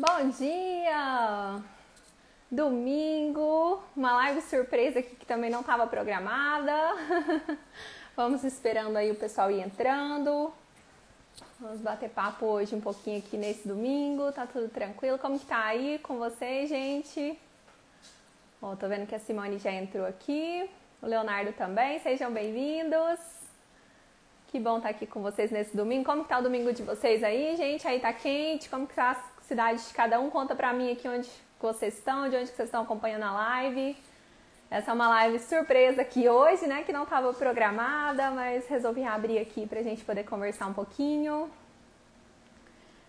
Bom dia! Domingo, uma live surpresa aqui que também não estava programada. Vamos esperando aí o pessoal ir entrando. Vamos bater papo hoje um pouquinho aqui nesse domingo, tá tudo tranquilo? Como que tá aí com vocês, gente? Ó, tô vendo que a Simone já entrou aqui, o Leonardo também, sejam bem-vindos. Que bom estar aqui com vocês nesse domingo. Como que tá o domingo de vocês aí, gente? Aí tá quente? Como que tá a cidade de cada um? Conta pra mim aqui onde vocês estão, de onde que vocês estão acompanhando a live. Essa é uma live surpresa aqui hoje, né? Que não estava programada, mas resolvi abrir aqui pra gente poder conversar um pouquinho.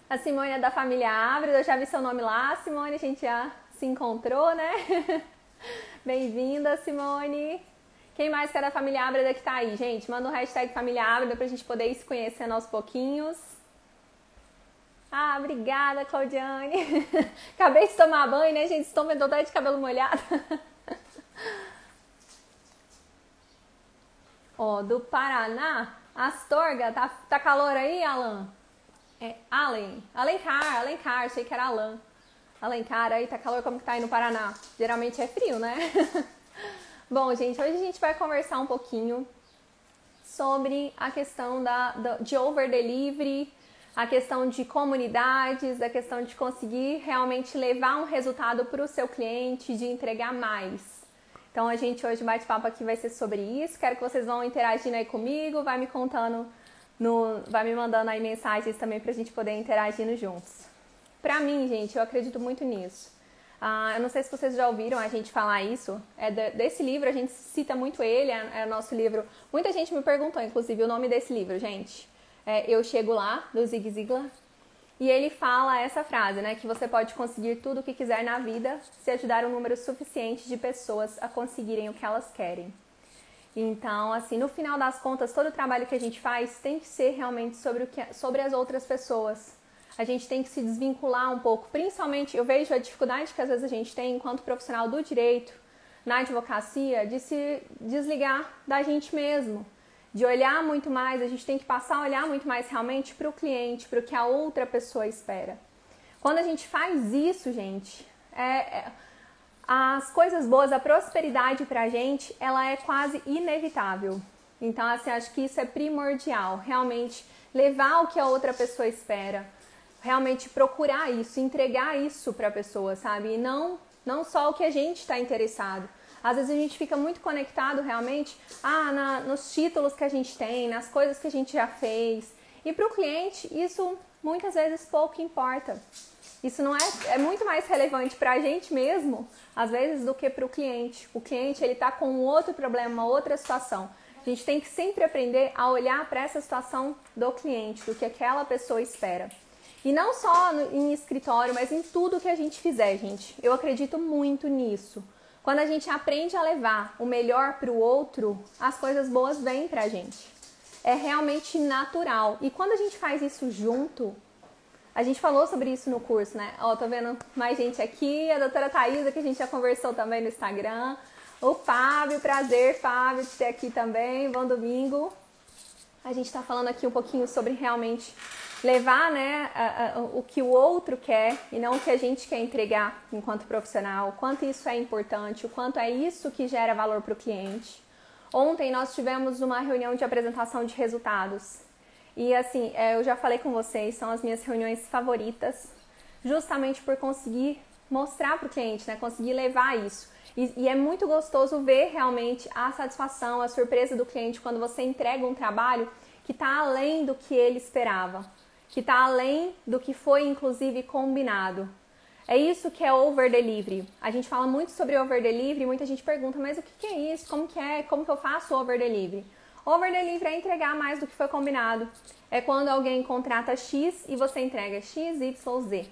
A Simone é da família Ábrida, eu já vi seu nome lá, Simone, a gente já se encontrou, né? Bem-vinda, Simone. Quem mais que é da família Ábrida que tá aí, gente? Manda o hashtag família Ábrida pra gente poder ir se conhecendo aos pouquinhos. Ah, obrigada, Claudiane. Acabei de tomar banho, né, gente? Estou vendo toda de cabelo molhado. Ó, do Paraná, Astorga, tá calor aí, Alan? É Alencar, achei que era Alan. Alencar, aí tá calor, como que tá aí no Paraná? Geralmente é frio, né? Bom, gente, hoje a gente vai conversar um pouquinho sobre a questão de over delivery, a questão de comunidades, a questão de conseguir realmente levar um resultado para o seu cliente, de entregar mais. Então a gente hoje bate-papo aqui vai ser sobre isso. Quero que vocês vão interagindo aí comigo, vai me contando, vai me mandando aí mensagens também pra gente poder interagindo juntos. Pra mim, gente, eu acredito muito nisso. Eu não sei se vocês já ouviram a gente falar isso, desse livro, a gente cita muito ele, é o nosso livro. Muita gente me perguntou, inclusive, o nome desse livro, gente. Eu Chego Lá, do Zig Ziglar. E ele fala essa frase, né? Que você pode conseguir tudo o que quiser na vida se ajudar um número suficiente de pessoas a conseguirem o que elas querem. Então, assim, no final das contas, todo o trabalho que a gente faz tem que ser realmente sobre as outras pessoas. A gente tem que se desvincular um pouco. Principalmente, eu vejo a dificuldade que às vezes a gente tem enquanto profissional do direito, na advocacia, de se desligar da gente mesmo. De olhar muito mais, a gente tem que passar a olhar muito mais realmente para o cliente, para o que a outra pessoa espera. Quando a gente faz isso, gente, as coisas boas, a prosperidade para a gente, ela é quase inevitável. Então, assim, acho que isso é primordial, realmente levar o que a outra pessoa espera, realmente procurar isso, entregar isso para a pessoa, sabe? E não só o que a gente está interessado. Às vezes a gente fica muito conectado realmente nos títulos que a gente tem, nas coisas que a gente já fez. E para o cliente, isso muitas vezes pouco importa. Isso não é muito mais relevante para a gente mesmo, às vezes, do que para o cliente. O cliente, ele está com um outro problema, uma outra situação. A gente tem que sempre aprender a olhar para essa situação do cliente, do que aquela pessoa espera. E não só em escritório, mas em tudo que a gente fizer, gente. Eu acredito muito nisso. Quando a gente aprende a levar o melhor para o outro, as coisas boas vêm pra gente. É realmente natural. E quando a gente faz isso junto, a gente falou sobre isso no curso, né? Ó, tô vendo mais gente aqui, a doutora Thaisa, que a gente já conversou também no Instagram. O Fábio, prazer, Fábio, de ter aqui também. Bom domingo. A gente tá falando aqui um pouquinho sobre realmente levar, né, o que o outro quer e não o que a gente quer entregar enquanto profissional, o quanto isso é importante, o quanto é isso que gera valor para o cliente. Ontem nós tivemos uma reunião de apresentação de resultados e assim, eu já falei com vocês, são as minhas reuniões favoritas, justamente por conseguir mostrar para o cliente, né, conseguir levar isso. E é muito gostoso ver realmente a satisfação, a surpresa do cliente quando você entrega um trabalho que está além do que ele esperava, que está além do que foi, inclusive, combinado. É isso que é over delivery. A gente fala muito sobre over delivery e muita gente pergunta, mas o que é isso? Como que é? Como que eu faço over delivery? Over delivery é entregar mais do que foi combinado. É quando alguém contrata X e você entrega X, Y, Z.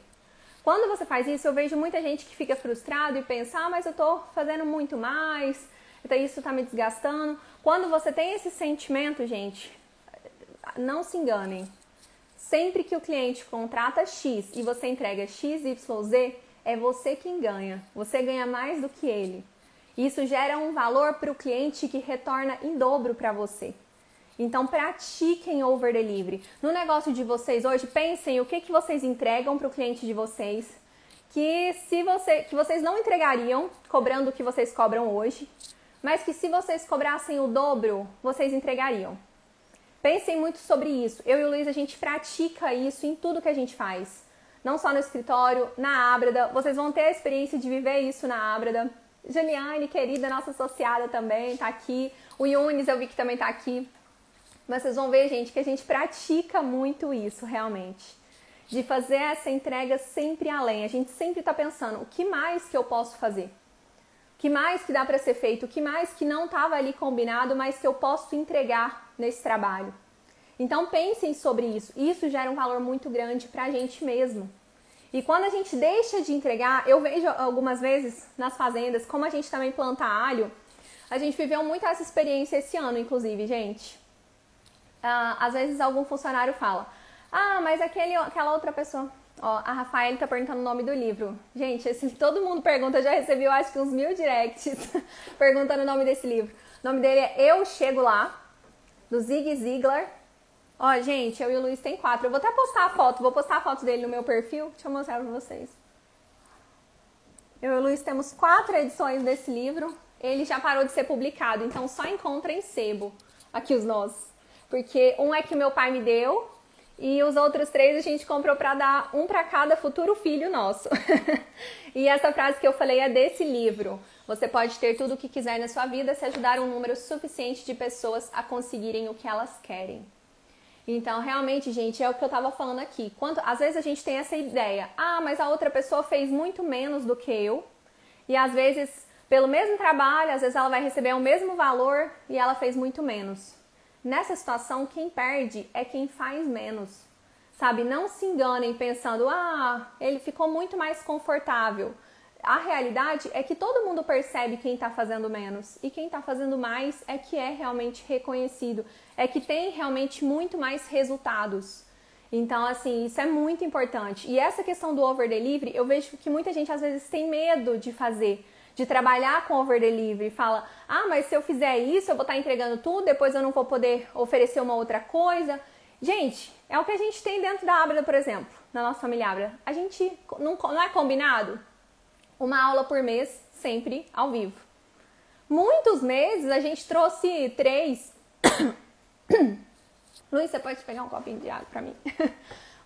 Quando você faz isso, eu vejo muita gente que fica frustrado e pensa, mas eu estou fazendo muito mais, então isso está me desgastando. Quando você tem esse sentimento, gente, não se enganem. Sempre que o cliente contrata X e você entrega X, Y, Z, é você quem ganha. Você ganha mais do que ele. Isso gera um valor para o cliente que retorna em dobro para você. Então, pratiquem over delivery. No negócio de vocês hoje, pensem o que vocês entregam para o cliente de vocês, que vocês não entregariam cobrando o que vocês cobram hoje, mas que se vocês cobrassem o dobro, vocês entregariam. Pensem muito sobre isso. Eu e o Luiz, a gente pratica isso em tudo que a gente faz. Não só no escritório, na Ábreda. Vocês vão ter a experiência de viver isso na Ábreda. Juliane, querida, nossa associada também, tá aqui. O Yunis, eu vi que também tá aqui. Mas vocês vão ver, gente, que a gente pratica muito isso, realmente. De fazer essa entrega sempre além. A gente sempre tá pensando, o que mais que eu posso fazer? O que mais que dá para ser feito? O que mais que não estava ali combinado, mas que eu posso entregar nesse trabalho? Então pensem sobre isso. Isso gera um valor muito grande para a gente mesmo. E quando a gente deixa de entregar, eu vejo algumas vezes nas fazendas, como a gente também planta alho, a gente viveu muito essa experiência esse ano, inclusive, gente. Às vezes algum funcionário fala, mas aquela outra pessoa... Ó, a Rafaela tá perguntando o nome do livro. Gente, todo mundo pergunta, eu já recebi, eu acho que uns 1000 directs perguntando o nome desse livro. O nome dele é Eu Chego Lá, do Zig Ziglar. Ó, gente, eu e o Luiz tem 4. Eu vou até postar a foto, vou postar a foto dele no meu perfil. Deixa eu mostrar pra vocês. Eu e o Luiz temos 4 edições desse livro. Ele já parou de ser publicado, então só encontra em sebo aqui os nossos. Porque um é que meu pai me deu, e os outros 3 a gente comprou para dar um para cada futuro filho nosso. E essa frase que eu falei é desse livro. Você pode ter tudo o que quiser na sua vida se ajudar um número suficiente de pessoas a conseguirem o que elas querem. Então, realmente, gente, é o que eu tava falando aqui. Às vezes a gente tem essa ideia, mas a outra pessoa fez muito menos do que eu. E às vezes, pelo mesmo trabalho, às vezes ela vai receber o mesmo valor e ela fez muito menos. Nessa situação, quem perde é quem faz menos, sabe? Não se enganem pensando, ele ficou muito mais confortável. A realidade é que todo mundo percebe quem está fazendo menos e quem está fazendo mais é que é realmente reconhecido, é que tem realmente muito mais resultados. Então, assim, isso é muito importante. E essa questão do over delivery, eu vejo que muita gente às vezes tem medo de fazer, de trabalhar com over delivery, fala, mas se eu fizer isso, eu vou estar entregando tudo, depois eu não vou poder oferecer uma outra coisa. Gente, é o que a gente tem dentro da Ábreda, por exemplo, na nossa família Ábreda. A gente não é combinado? Uma aula por mês, sempre ao vivo. Muitos meses a gente trouxe 3. Luiz, você pode pegar um copinho de água pra mim?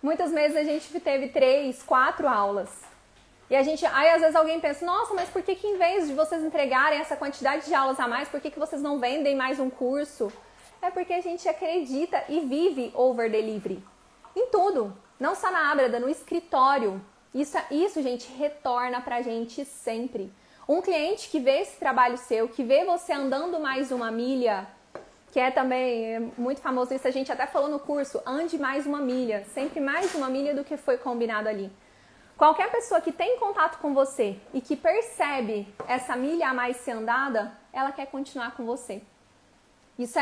Muitos meses a gente teve 3, 4 aulas. E aí às vezes alguém pensa, nossa, mas por que em vez de vocês entregarem essa quantidade de aulas a mais, por que vocês não vendem mais um curso? É porque a gente acredita e vive over delivery. Em tudo. Não só na Ábreda, no escritório. Isso, gente, retorna pra gente sempre. Um cliente que vê esse trabalho seu, que vê você andando mais uma milha, que é também muito famoso isso, a gente até falou no curso, ande mais uma milha, sempre mais uma milha do que foi combinado ali. Qualquer pessoa que tem contato com você e que percebe essa milha a mais ser andada, ela quer continuar com você. Isso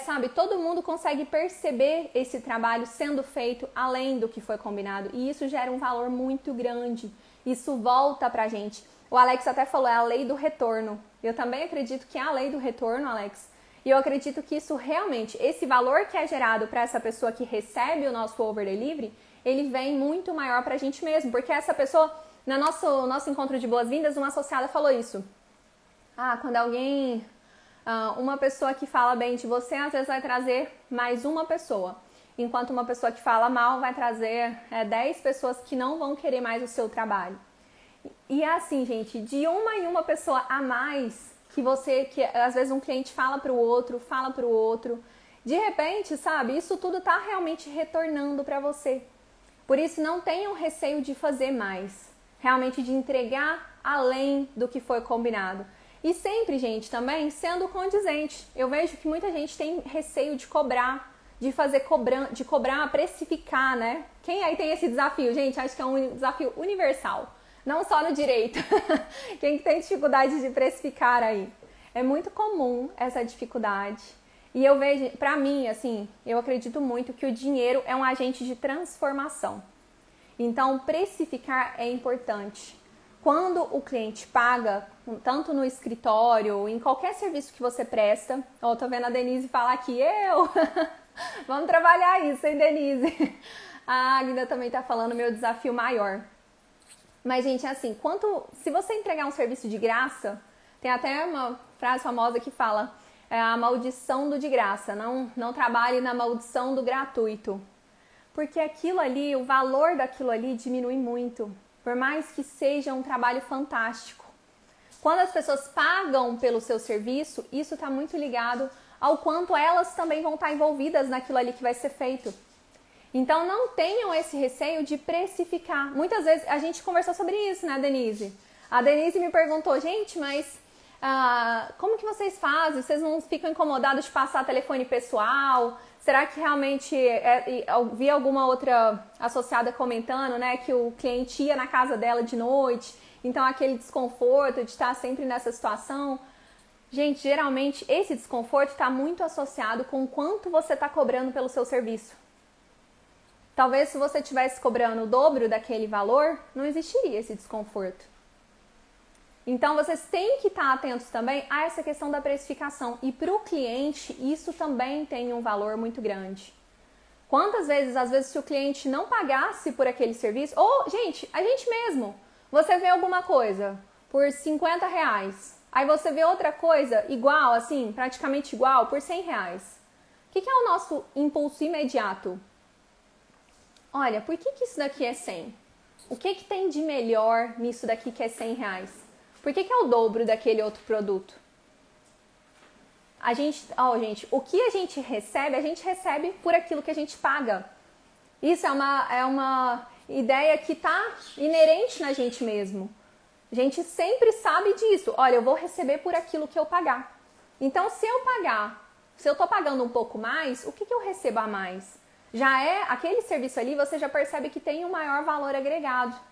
sabe, todo mundo consegue perceber esse trabalho sendo feito além do que foi combinado. E isso gera um valor muito grande. Isso volta pra gente. O Alex até falou, é a lei do retorno. Eu também acredito que é a lei do retorno, Alex. E eu acredito que isso realmente, esse valor que é gerado para essa pessoa que recebe o nosso over delivery, ele vem muito maior pra gente mesmo. Porque essa pessoa, no nosso encontro de boas-vindas, uma associada falou isso. Quando alguém... uma pessoa que fala bem de você, às vezes vai trazer mais uma pessoa. Enquanto uma pessoa que fala mal vai trazer 10 pessoas que não vão querer mais o seu trabalho. E é assim, gente, de uma em uma pessoa a mais que às vezes um cliente fala para o outro, de repente, sabe, isso tudo tá realmente retornando para você. Por isso, não tenham receio de fazer mais, realmente de entregar além do que foi combinado. E sempre, gente, também sendo condizente. Eu vejo que muita gente tem receio de cobrar, de cobrar, precificar, né? Quem aí tem esse desafio? Gente, acho que é um desafio universal. Não só no direito. Quem tem dificuldade de precificar aí? É muito comum essa dificuldade. E eu vejo, pra mim, assim, eu acredito muito que o dinheiro é um agente de transformação. Então, precificar é importante. Quando o cliente paga, tanto no escritório ou em qualquer serviço que você presta, tô vendo a Denise falar aqui, vamos trabalhar isso, hein, Denise? A Agda também tá falando meu desafio maior. Mas, gente, é assim, se você entregar um serviço de graça, tem até uma frase famosa que fala a maldição do de graça, não trabalhe na maldição do gratuito. Porque aquilo ali, o valor daquilo ali diminui muito, por mais que seja um trabalho fantástico. Quando as pessoas pagam pelo seu serviço, isso está muito ligado ao quanto elas também vão estar envolvidas naquilo ali que vai ser feito. Então não tenham esse receio de precificar. Muitas vezes a gente conversou sobre isso, né, Denise? A Denise me perguntou, gente, mas como que vocês fazem? Vocês não ficam incomodados de passar telefone pessoal? Será que realmente, eu vi alguma outra associada comentando, né, que o cliente ia na casa dela de noite, então aquele desconforto de estar sempre nessa situação. Gente, geralmente esse desconforto está muito associado com o quanto você está cobrando pelo seu serviço. Talvez se você estivesse cobrando o dobro daquele valor, não existiria esse desconforto. Então, vocês têm que estar atentos também a essa questão da precificação. E para o cliente, isso também tem um valor muito grande. Quantas vezes, às vezes, se o cliente não pagasse por aquele serviço, ou, gente, a gente mesmo, você vê alguma coisa por R$50, aí você vê outra coisa igual, assim, praticamente igual, por R$100. O que é o nosso impulso imediato? Olha, por que isso daqui é 100? O que tem de melhor nisso daqui que é R$100? Por que é o dobro daquele outro produto? Gente, o que a gente recebe por aquilo que a gente paga. Isso é uma ideia que está inerente na gente mesmo. A gente sempre sabe disso. Olha, eu vou receber por aquilo que eu pagar. Então, se eu estou pagando um pouco mais, o que eu recebo a mais? Já é aquele serviço ali, você já percebe que tem um maior valor agregado.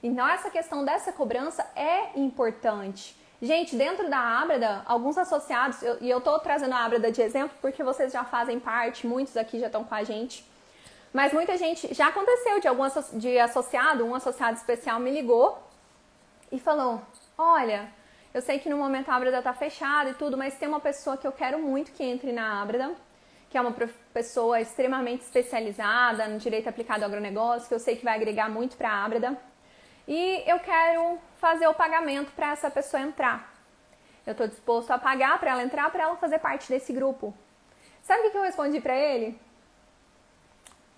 Então, essa questão dessa cobrança é importante. Gente, dentro da Ábreda, alguns associados, e eu estou trazendo a Ábreda de exemplo porque vocês já fazem parte, muitos aqui já estão com a gente, mas muita gente, já aconteceu um associado especial me ligou e falou, olha, eu sei que no momento a Ábreda está fechada e tudo, mas tem uma pessoa que eu quero muito que entre na Ábreda, que é uma pessoa extremamente especializada no direito aplicado ao agronegócio, que eu sei que vai agregar muito para a Ábreda. E eu quero fazer o pagamento para essa pessoa entrar. Eu estou disposto a pagar para ela entrar, para ela fazer parte desse grupo. Sabe o que eu respondi para ele?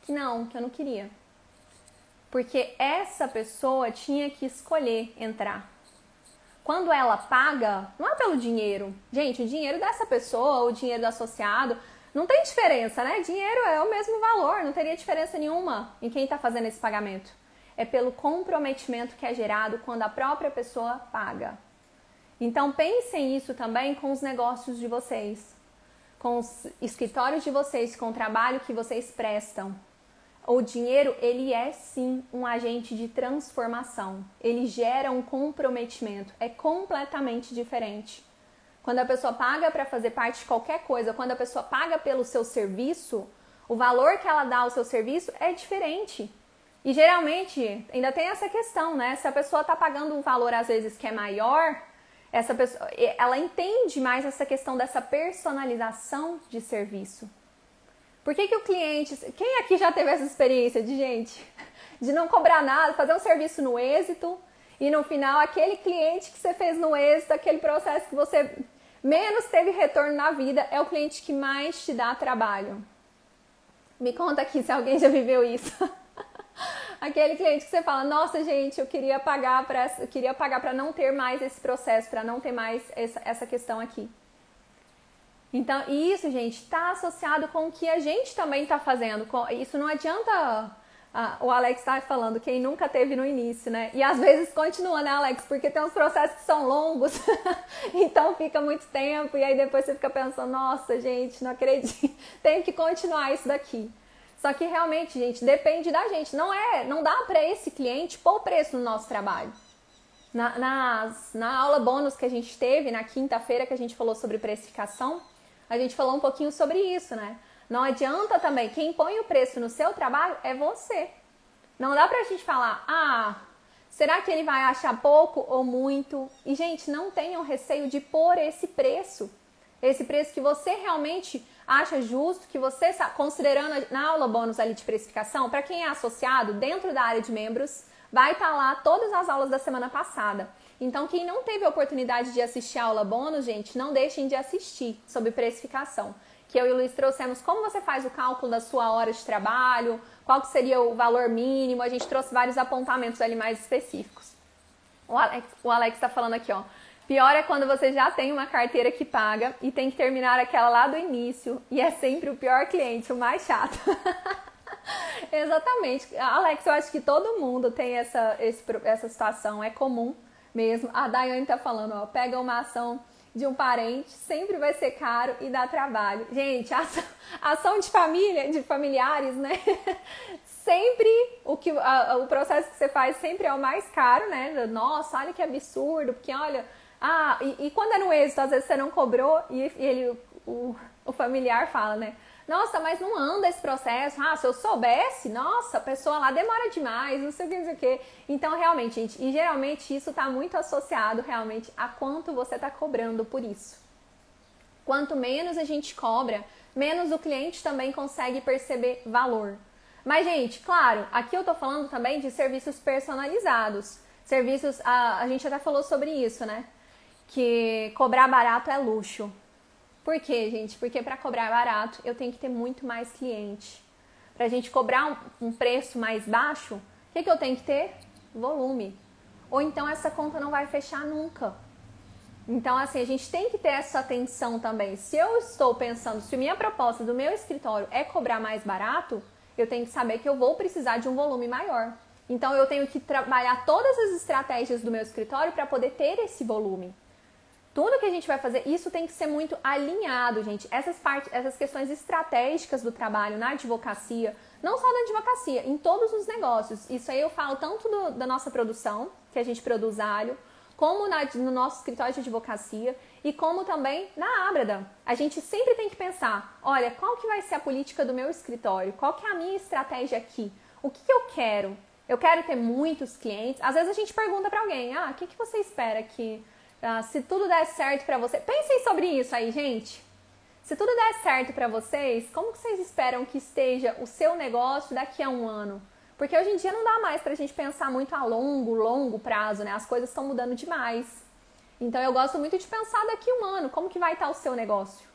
Que eu não queria. Porque essa pessoa tinha que escolher entrar. Quando ela paga, não é pelo dinheiro. Gente, o dinheiro dessa pessoa, o dinheiro do associado, não tem diferença, né? Dinheiro é o mesmo valor, não teria diferença nenhuma em quem está fazendo esse pagamento. É pelo comprometimento que é gerado quando a própria pessoa paga. Então pensem isso também com os negócios de vocês, com os escritórios de vocês, com o trabalho que vocês prestam. O dinheiro, ele é sim um agente de transformação. Ele gera um comprometimento, é completamente diferente. Quando a pessoa paga para fazer parte de qualquer coisa, quando a pessoa paga pelo seu serviço, o valor que ela dá ao seu serviço é diferente. E geralmente ainda tem essa questão, né? Se a pessoa está pagando um valor às vezes que é maior, essa pessoa, ela entende mais essa questão dessa personalização de serviço. Por que o cliente... Quem aqui já teve essa experiência de não cobrar nada, fazer um serviço no êxito e no final aquele cliente que você fez no êxito, aquele processo que você menos teve retorno na vida, é o cliente que mais te dá trabalho. Me conta aqui se alguém já viveu isso. Aquele cliente que você fala, nossa gente, eu queria pagar para não ter mais esse processo, para não ter mais essa questão aqui. Então, isso, gente, está associado com o que a gente também está fazendo. Isso não adianta, o Alex está falando, quem nunca teve no início, né? E às vezes continua, né, Alex? Porque tem uns processos que são longos, então fica muito tempo, e aí depois você fica pensando, nossa, gente, não acredito, tenho que continuar isso daqui. Só que realmente, gente, depende da gente. Não dá para esse cliente pôr o preço no nosso trabalho. Na aula bônus que a gente teve, na quinta-feira que a gente falou sobre precificação, a gente falou um pouquinho sobre isso, né? Não adianta também, quem põe o preço no seu trabalho é você. Não dá pra gente falar, será que ele vai achar pouco ou muito? E, gente, não tenham receio de pôr esse preço. Esse preço que você realmente acha justo, que você está considerando na aula bônus ali de precificação, para quem é associado dentro da área de membros, vai estar lá todas as aulas da semana passada. Então, quem não teve a oportunidade de assistir a aula bônus, gente, não deixem de assistir sobre precificação. Que eu e o Luiz trouxemos como você faz o cálculo da sua hora de trabalho, qual que seria o valor mínimo, a gente trouxe vários apontamentos ali mais específicos. O Alex está falando aqui, ó. Pior é quando você já tem uma carteira que paga e tem que terminar aquela lá do início e é sempre o pior cliente, o mais chato. Exatamente. Alex, eu acho que todo mundo tem essa situação, é comum mesmo. A Daiane tá falando, ó, pega uma ação de um parente, sempre vai ser caro e dá trabalho. Gente, ação de família, de familiares, né? Sempre o processo que você faz sempre é o mais caro, né? Nossa, olha que absurdo, porque olha... e quando é no êxito, às vezes você não cobrou e o familiar fala, né? Nossa, mas não anda esse processo. Se eu soubesse, nossa, a pessoa lá demora demais, não sei o que, não sei o que. Então, realmente, gente, e geralmente isso está muito associado realmente a quanto você está cobrando por isso. Quanto menos a gente cobra, menos o cliente também consegue perceber valor. Mas, gente, claro, aqui eu tô falando também de serviços personalizados. Serviços, a gente até falou sobre isso, né? Que cobrar barato é luxo. Por quê, gente? Porque para cobrar barato, eu tenho que ter muito mais cliente. Para a gente cobrar um preço mais baixo, o que eu tenho que ter? Volume. Ou então essa conta não vai fechar nunca. Então, assim, a gente tem que ter essa atenção também. Se eu estou pensando, se a minha proposta do meu escritório é cobrar mais barato, eu tenho que saber que eu vou precisar de um volume maior. Então, eu tenho que trabalhar todas as estratégias do meu escritório para poder ter esse volume. Tudo que a gente vai fazer, isso tem que ser muito alinhado, gente. Essas questões estratégicas do trabalho na advocacia, não só na advocacia, em todos os negócios. Isso aí eu falo tanto da nossa produção, que a gente produz alho, como no nosso escritório de advocacia e como também na Ábrada. A gente sempre tem que pensar, olha, qual que vai ser a política do meu escritório? Qual que é a minha estratégia aqui? O que eu quero? Eu quero ter muitos clientes. Às vezes a gente pergunta para alguém, o que você espera que... se tudo der certo pra você... Pensem sobre isso aí, gente. Se tudo der certo pra vocês, como que vocês esperam que esteja o seu negócio daqui a um ano? Porque hoje em dia não dá mais pra gente pensar muito a longo prazo, né? As coisas estão mudando demais. Então eu gosto muito de pensar daqui a um ano, como que vai estar o seu negócio?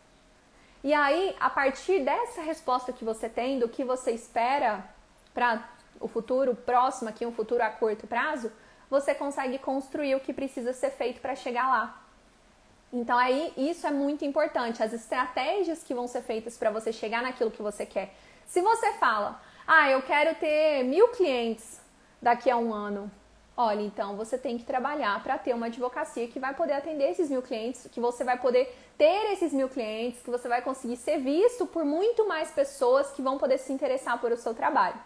E aí, a partir dessa resposta que você tem, do que você espera para o futuro próximo, aqui um futuro a curto prazo, você consegue construir o que precisa ser feito para chegar lá. Então aí isso é muito importante, as estratégias que vão ser feitas para você chegar naquilo que você quer. Se você fala, eu quero ter 1000 clientes daqui a um ano, olha, então você tem que trabalhar para ter uma advocacia que vai poder atender esses 1000 clientes, que você vai poder ter esses 1000 clientes, que você vai conseguir ser visto por muito mais pessoas que vão poder se interessar por o seu trabalho.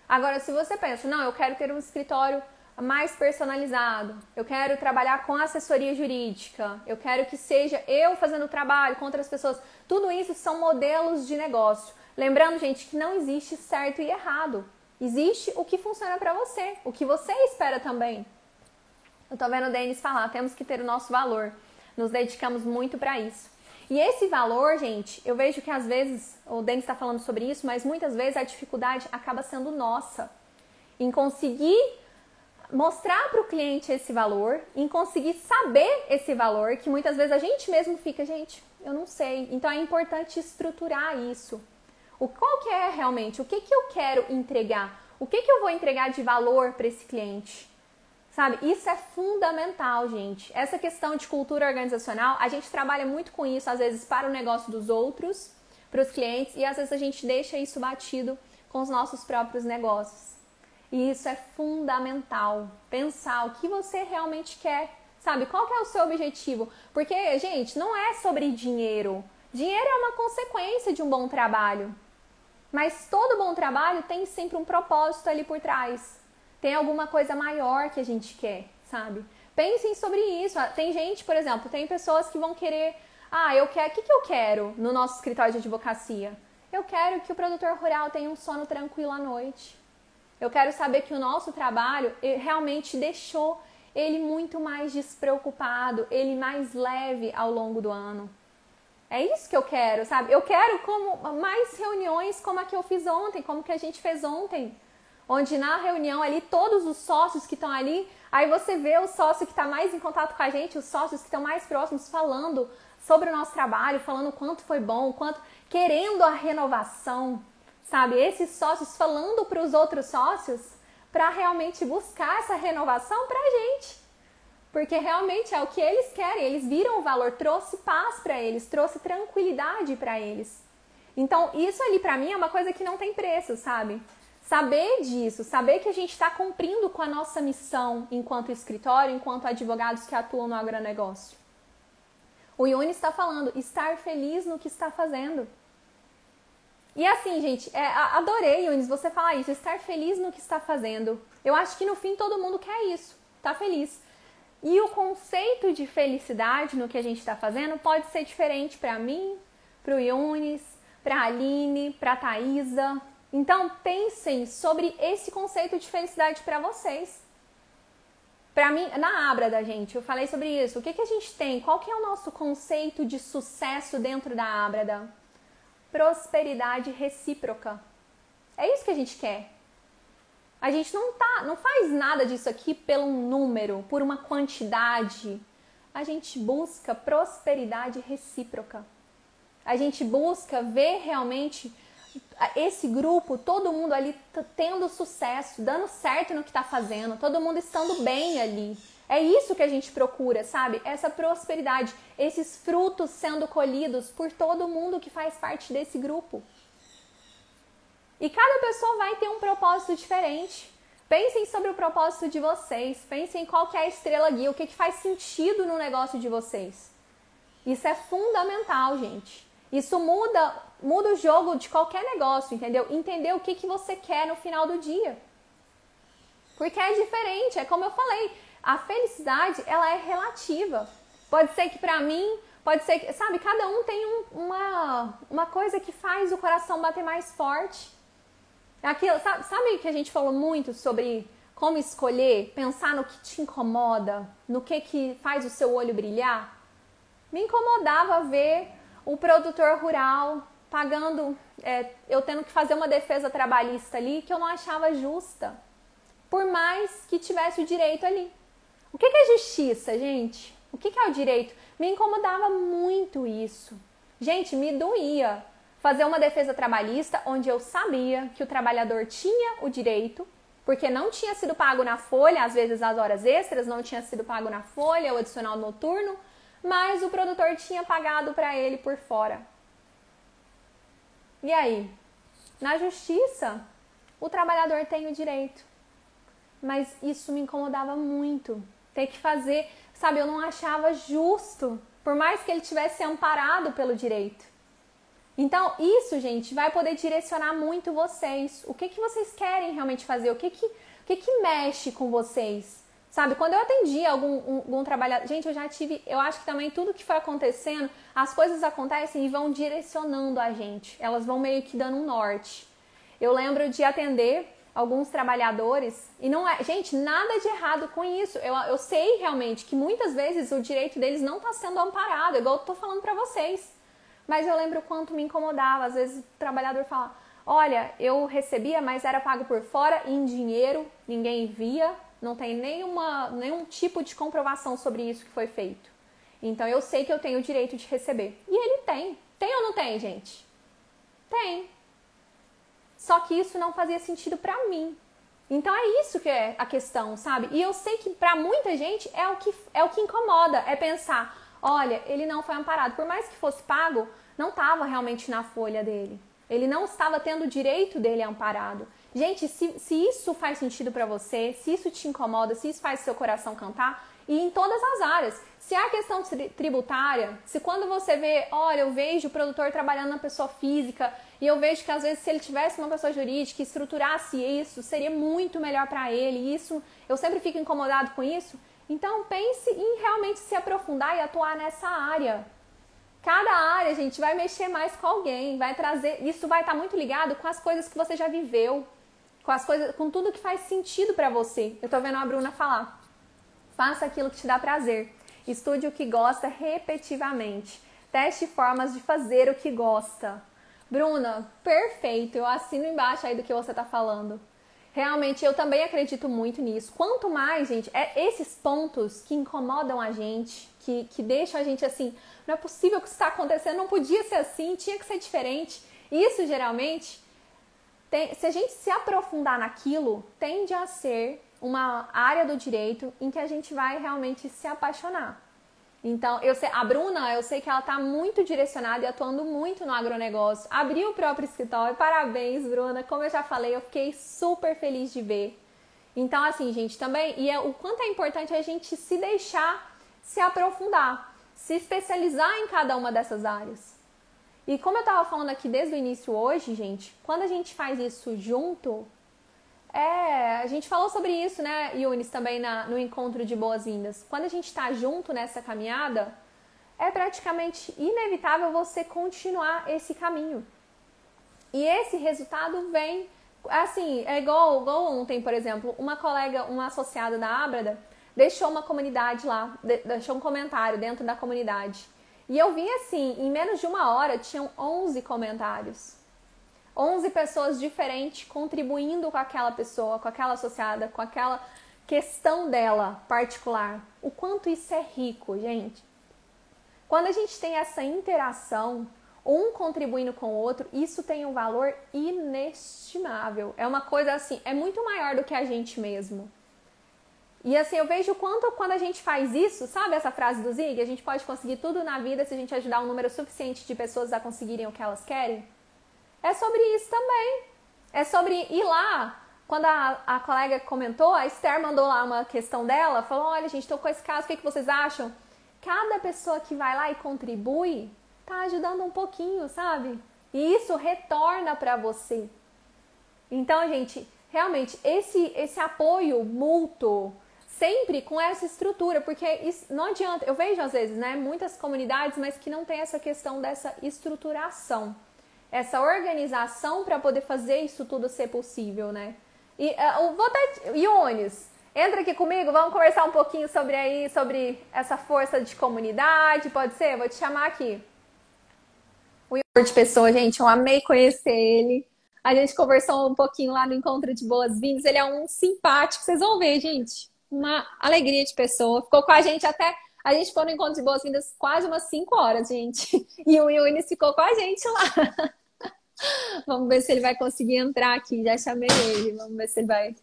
Agora, se você pensa, não, eu quero ter um escritório mais personalizado, eu quero trabalhar com assessoria jurídica, eu quero que seja eu fazendo o trabalho com outras pessoas, tudo isso são modelos de negócio. Lembrando, gente, que não existe certo e errado. Existe o que funciona para você, o que você espera também. Eu tô vendo o Denis falar, temos que ter o nosso valor, nos dedicamos muito para isso. E esse valor, gente, eu vejo que às vezes, o Denis está falando sobre isso, mas muitas vezes a dificuldade acaba sendo nossa em conseguir mostrar para o cliente esse valor, em conseguir saber esse valor, que muitas vezes a gente mesmo fica, gente, eu não sei. Então é importante estruturar isso. Qual que é realmente? O que eu quero entregar? O que eu vou entregar de valor para esse cliente? Sabe? Isso é fundamental, gente. Essa questão de cultura organizacional, a gente trabalha muito com isso, às vezes para o negócio dos outros, para os clientes, e às vezes a gente deixa isso batido com os nossos próprios negócios. E isso é fundamental, pensar o que você realmente quer, sabe? Qual que é o seu objetivo? Porque, gente, não é sobre dinheiro. Dinheiro é uma consequência de um bom trabalho. Mas todo bom trabalho tem sempre um propósito ali por trás. Tem alguma coisa maior que a gente quer, sabe? Pensem sobre isso. Tem gente, por exemplo, tem pessoas que vão querer... o que eu quero no nosso escritório de advocacia? Eu quero que o produtor rural tenha um sono tranquilo à noite. Eu quero saber que o nosso trabalho realmente deixou ele muito mais despreocupado, ele mais leve ao longo do ano. É isso que eu quero, sabe? Eu quero mais reuniões como a que eu fiz ontem, como que a gente fez ontem. onde na reunião ali, todos os sócios que estão ali, aí você vê o sócio que está mais em contato com a gente, os sócios que estão mais próximos falando sobre o nosso trabalho, falando o quanto foi bom, o quanto querendo a renovação, sabe? Esses sócios falando para os outros sócios para realmente buscar essa renovação para a gente. Porque realmente é o que eles querem, eles viram o valor, trouxe paz para eles, trouxe tranquilidade para eles. Então isso ali para mim é uma coisa que não tem preço, sabe? Saber disso, saber que a gente está cumprindo com a nossa missão enquanto escritório, enquanto advogados que atuam no agronegócio. O Yunis está falando, estar feliz no que está fazendo. E assim, gente, adorei, Yunis, você falar isso, estar feliz no que está fazendo. Eu acho que no fim todo mundo quer isso, tá feliz. E o conceito de felicidade no que a gente está fazendo pode ser diferente para mim, para o Yunis, para a Aline, para a Thaisa. Então, pensem sobre esse conceito de felicidade para vocês. Para mim, na Ábrada, gente, eu falei sobre isso. O que a gente tem? Qual que é o nosso conceito de sucesso dentro da Ábrada? Prosperidade recíproca. É isso que a gente quer. A gente não faz nada disso aqui pelo número, por uma quantidade. A gente busca prosperidade recíproca. A gente busca ver realmente esse grupo, todo mundo ali tendo sucesso, dando certo no que está fazendo, todo mundo estando bem ali. É isso que a gente procura, sabe? Essa prosperidade, esses frutos sendo colhidos por todo mundo que faz parte desse grupo. E cada pessoa vai ter um propósito diferente. Pensem sobre o propósito de vocês, pensem qual que é a estrela guia, o que faz sentido no negócio de vocês. Isso é fundamental, gente. Isso muda o jogo de qualquer negócio, entendeu? Entender o que você quer no final do dia. Porque é diferente, é como eu falei, a felicidade, ela é relativa. Pode ser que pra mim, pode ser que, sabe, cada um tem uma coisa que faz o coração bater mais forte. Aquilo, sabe que a gente falou muito sobre como escolher, pensar no que te incomoda, no que faz o seu olho brilhar? Me incomodava ver o produtor rural pagando, eu tendo que fazer uma defesa trabalhista ali que eu não achava justa, por mais que tivesse o direito ali. O que é justiça, gente? O que é o direito? Me incomodava muito isso. Gente, me doía fazer uma defesa trabalhista onde eu sabia que o trabalhador tinha o direito, porque não tinha sido pago na folha, às vezes as horas extras não tinha sido pago na folha, o adicional noturno, mas o produtor tinha pagado para ele por fora. E aí? Na justiça, o trabalhador tem o direito. Mas isso me incomodava muito. Ter que fazer, sabe, eu não achava justo, por mais que ele tivesse amparado pelo direito. Então, isso, gente, vai poder direcionar muito vocês. O que vocês querem realmente fazer? O que mexe com vocês? Sabe, quando eu atendi algum trabalhador... Gente, eu acho que também tudo que foi acontecendo, as coisas acontecem e vão direcionando a gente. Elas vão meio que dando um norte. Eu lembro de atender alguns trabalhadores e não é... Gente, nada de errado com isso. Eu sei realmente que muitas vezes o direito deles não está sendo amparado, igual eu tô falando pra vocês. Mas eu lembro o quanto me incomodava. Às vezes o trabalhador fala, olha, eu recebia, mas era pago por fora, em dinheiro, ninguém via. Não tem nenhum tipo de comprovação sobre isso que foi feito. Então eu sei que eu tenho o direito de receber. E ele tem. Tem ou não tem, gente? Tem. Só que isso não fazia sentido pra mim. Então é isso que é a questão, sabe? E eu sei que pra muita gente é o que incomoda. É pensar, olha, ele não foi amparado. Por mais que fosse pago, não estava realmente na folha dele. Ele não estava tendo o direito dele amparado. Gente, se isso faz sentido pra você, se isso te incomoda, se isso faz seu coração cantar, e em todas as áreas. Se é a questão tributária, se quando você vê, olha, eu vejo o produtor trabalhando na pessoa física, e eu vejo que às vezes se ele tivesse uma pessoa jurídica e estruturasse isso, seria muito melhor pra ele, isso, eu sempre fico incomodado com isso. Então pense em realmente se aprofundar e atuar nessa área. Cada área, gente, vai mexer mais com alguém, vai trazer, isso vai estar muito ligado com as coisas que você já viveu, com tudo que faz sentido pra você. Eu tô vendo a Bruna falar. Faça aquilo que te dá prazer. Estude o que gosta repetitivamente. Teste formas de fazer o que gosta. Bruna, perfeito. Eu assino embaixo aí do que você tá falando. Realmente, eu também acredito muito nisso. Quanto mais, gente, esses pontos que incomodam a gente, que deixam a gente assim, não é possível que isso está acontecendo, não podia ser assim, tinha que ser diferente. Isso, geralmente, se a gente se aprofundar naquilo, tende a ser uma área do direito em que a gente vai realmente se apaixonar. Então, a Bruna, eu sei que ela está muito direcionada e atuando muito no agronegócio. Abriu o próprio escritório. Parabéns, Bruna. Como eu já falei, eu fiquei super feliz de ver. Então, assim, gente, também... o quanto é importante a gente se deixar se aprofundar. Se especializar em cada uma dessas áreas. E como eu estava falando aqui desde o início hoje, gente, quando a gente faz isso junto... a gente falou sobre isso, né, Yunis, também no encontro de boas-vindas. Quando a gente está junto nessa caminhada, é praticamente inevitável você continuar esse caminho. E esse resultado vem, assim, é igual ontem, por exemplo, uma colega, uma associada da Ábrada, deixou uma comunidade lá, deixou um comentário dentro da comunidade. E eu vi assim, em menos de uma hora, tinham 11 comentários. 11 pessoas diferentes contribuindo com aquela pessoa, com aquela associada, com aquela questão dela particular. O quanto isso é rico, gente. Quando a gente tem essa interação, um contribuindo com o outro, isso tem um valor inestimável. É uma coisa assim, é muito maior do que a gente mesmo. E assim, eu vejo o quanto quando a gente faz isso, sabe essa frase do Zig? A gente pode conseguir tudo na vida se a gente ajudar um número suficiente de pessoas a conseguirem o que elas querem. É sobre isso também. É sobre ir lá. Quando a colega comentou, a Esther mandou lá uma questão dela, falou, olha, gente, estou com esse caso, o que vocês acham? Cada pessoa que vai lá e contribui, tá ajudando um pouquinho, sabe? E isso retorna para você. Então, gente, realmente, esse apoio mútuo, sempre com essa estrutura, porque isso não adianta, eu vejo às vezes, né, muitas comunidades, mas que não tem essa questão dessa estruturação. Essa organização para poder fazer isso tudo ser possível, né? E Yunis, entra aqui comigo, vamos conversar um pouquinho sobre essa força de comunidade, pode ser? Vou te chamar aqui. O Ior de Pessoa, gente, eu amei conhecer ele. A gente conversou um pouquinho lá no encontro de boas-vindas, ele é um simpático, vocês vão ver, gente. Uma alegria de pessoa, ficou com a gente até... A gente ficou no encontro de boas-vindas quase umas 5 horas, gente. E o Yunis ficou com a gente lá. Vamos ver se ele vai conseguir entrar aqui. Já chamei ele. Vamos ver se ele vai